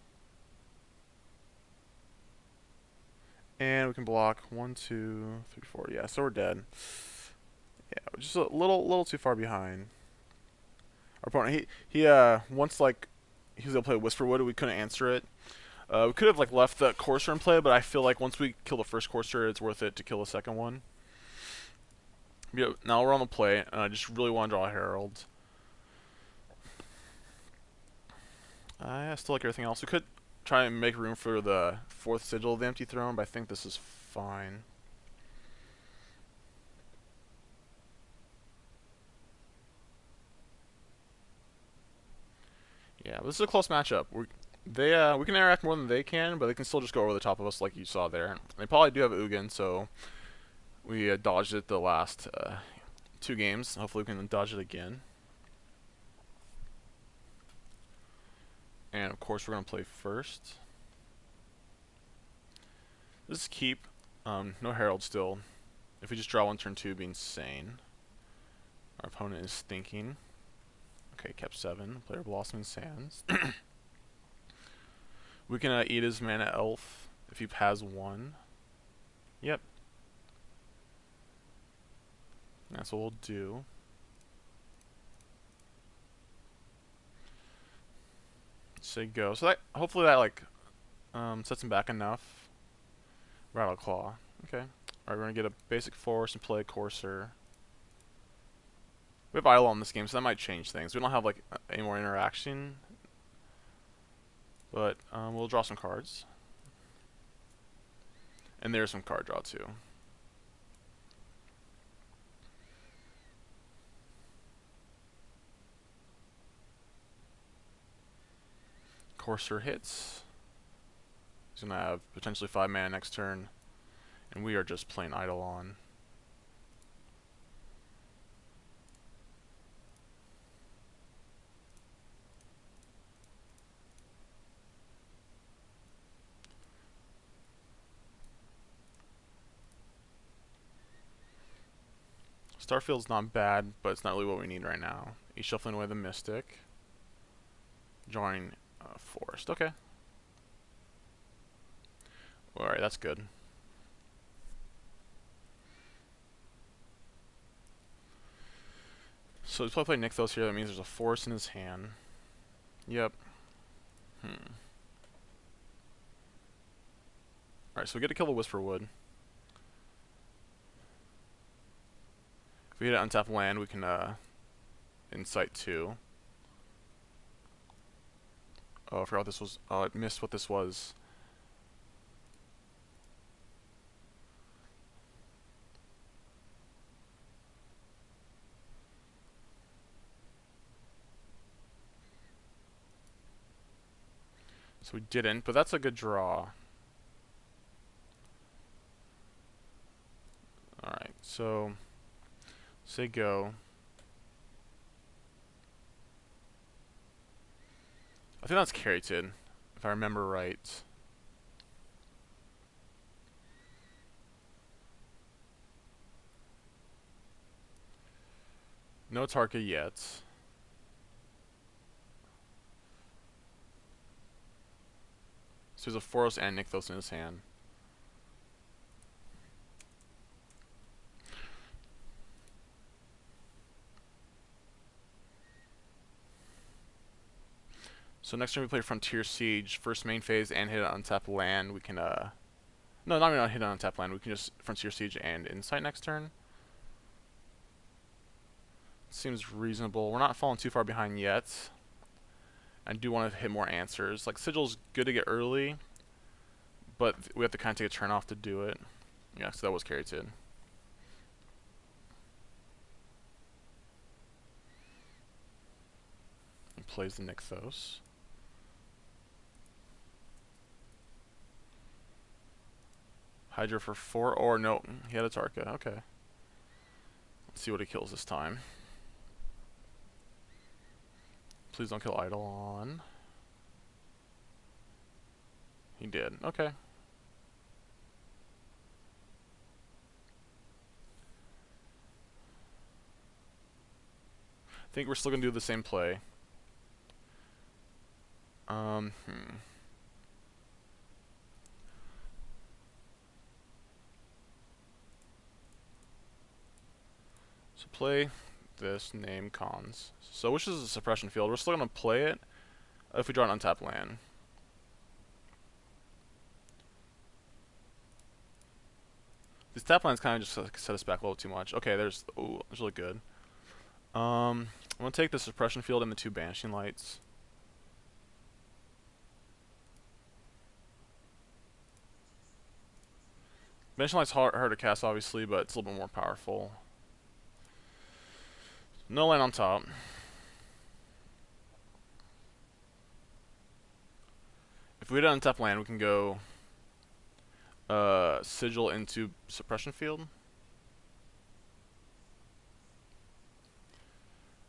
And we can block 1, 2, 3, 4. Yeah, so we're dead. Yeah, we're just a little too far behind. Our opponent, he once, like, he was able to play Whisperwood, we couldn't answer it. We could have, like, left the Courser in play, but I feel like once we kill the first Courser, it's worth it to kill the second one. Yeah, now we're on the play, and I just really want to draw a Herald. I still like everything else. We could try and make room for the 4th Sigil of the Empty Throne, but I think this is fine. Yeah, this is a close matchup. We can interact more than they can, but they can still just go over the top of us like you saw there. They probably do have Ugin, so we dodged it the last 2 games. Hopefully we can dodge it again. And of course we're going to play first. This is keep. No Herald still. If we just draw 1 turn 2, it'd be insane. Our opponent is thinking. Okay, kept 7. Player Blossoming Sands. We can eat his mana elf if he has 1. Yep. That's what we'll do. Say go. So that hopefully that like sets him back enough. Rattle Claw. Okay. Alright, we're gonna get a basic force and play a Courser. We have Idle on this game, so that might change things. We don't have like any more interaction. But we'll draw some cards. And there's some card draw too. Courser hits. He's gonna have potentially 5 mana next turn. And we are just playing Idle on. Starfield's not bad, but it's not really what we need right now. He's shuffling away the Mystic. Drawing Forest. Okay. Alright, that's good. So he's probably playing Nykthos here. That means there's a Forest in his hand. Yep. Alright, so we get to kill the Whisperwood. If we hit an untapped land, we can Insight 2. Oh, I forgot what this was. Oh, I missed what this was. So we didn't, but that's a good draw. Alright, so say go. I think that's Carried, if I remember right. No Tarka yet. So there's a Forest and Nykthos in his hand. So next turn we play Frontier Siege, first main phase, and hit an untapped land. We can, no, not even hit an untapped land. We can just Frontier Siege and Insight next turn. Seems reasonable. We're not falling too far behind yet. I do want to hit more answers. Like, Sigil's good to get early, but we have to kind of take a turn off to do it. Yeah, so that was Caryatid. He plays the Nykthos. Hydra for 4, or no, he had a Tarka, okay. Let's see what he kills this time. Please don't kill Eidolon. He did, okay. I think we're still gonna do the same play. So play this, name cons. So which is a suppression field? We're still gonna play it if we draw an untapped land. These tap lands kind of just like, set us back a little too much. Okay, there's, ooh, that's really good. I'm gonna take the suppression field and the 2 banishing lights. Banishing light's hard to cast, obviously, but it's a little bit more powerful. No land on top. If we hit an untapped land, we can go Sigil into suppression field.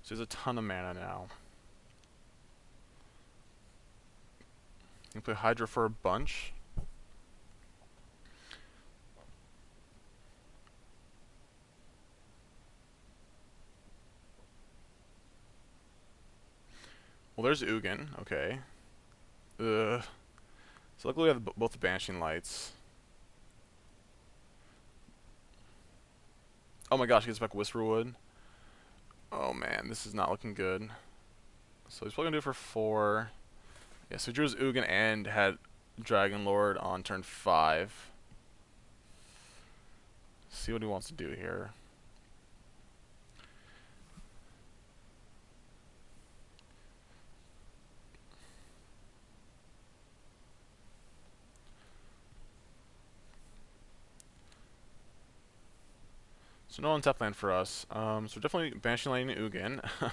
So there's a ton of mana now. You can play Hydra for a bunch. Well, there's Ugin. Okay. So luckily we have both the Banishing Lights. Oh my gosh, he gets back Whisperwood. Oh man, this is not looking good. So he's probably gonna do it for 4. Yeah, so he drew his Ugin and had Dragon Lord on turn 5. See what he wants to do here. So no untap land for us. So we're definitely banishing lighting Ugin. Then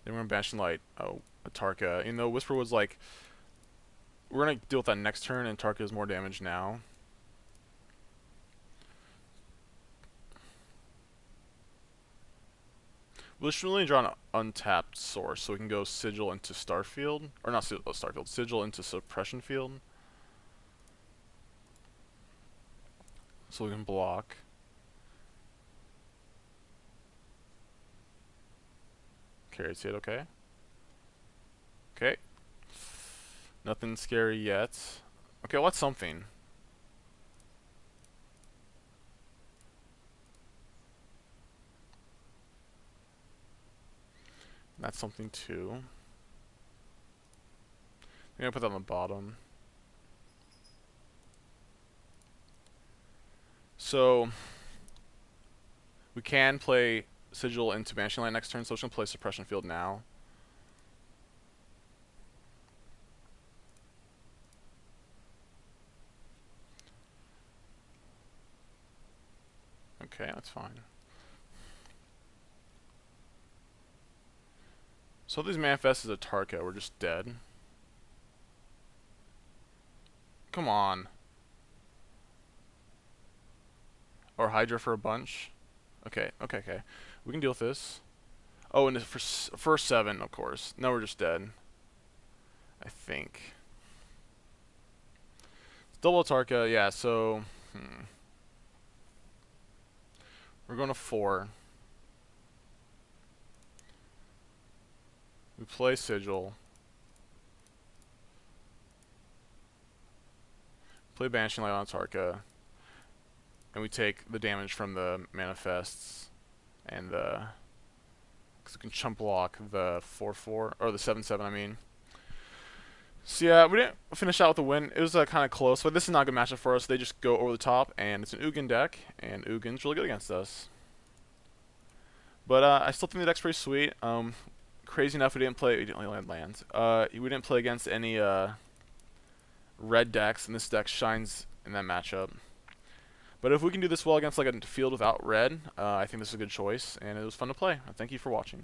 we're gonna banishing light. Oh, a Tarka. You know, Whisperwood's like, we're gonna deal with that next turn, and Tarka is more damage now. We should really draw an untapped source, so we can go Sigil into Starfield, or not Starfield, Sigil into Suppression Field. So we can block. Caryatid, okay. Okay. Nothing scary yet. Okay, what's something? That's something too. I'm gonna put that on the bottom. So we can play Sigil into Banishing Light next turn, so we're just gonna play Suppression Field now. Okay, that's fine. So if these manifest as a Tarka, we're just dead. Come on. Or Hydra for a bunch. Okay. We can deal with this. Oh, and for 7, of course. Now we're just dead. I think. It's double Tarka, yeah, so... We're going to 4. We play Sigil. Play Banishing Light on Tarka. And we take the damage from the manifests. and because we can chump block the 4/4 or the 7/7. I mean. So yeah, we didn't finish out with a win. It was kind of close, but this is not a good matchup for us. They just go over the top, and it's an Ugin deck, and Ugin's really good against us. But I still think the deck's pretty sweet. Crazy enough, we didn't land lands. We didn't play against any red decks, and this deck shines in that matchup. But if we can do this well against like a field without red, I think this is a good choice, and it was fun to play. Thank you for watching.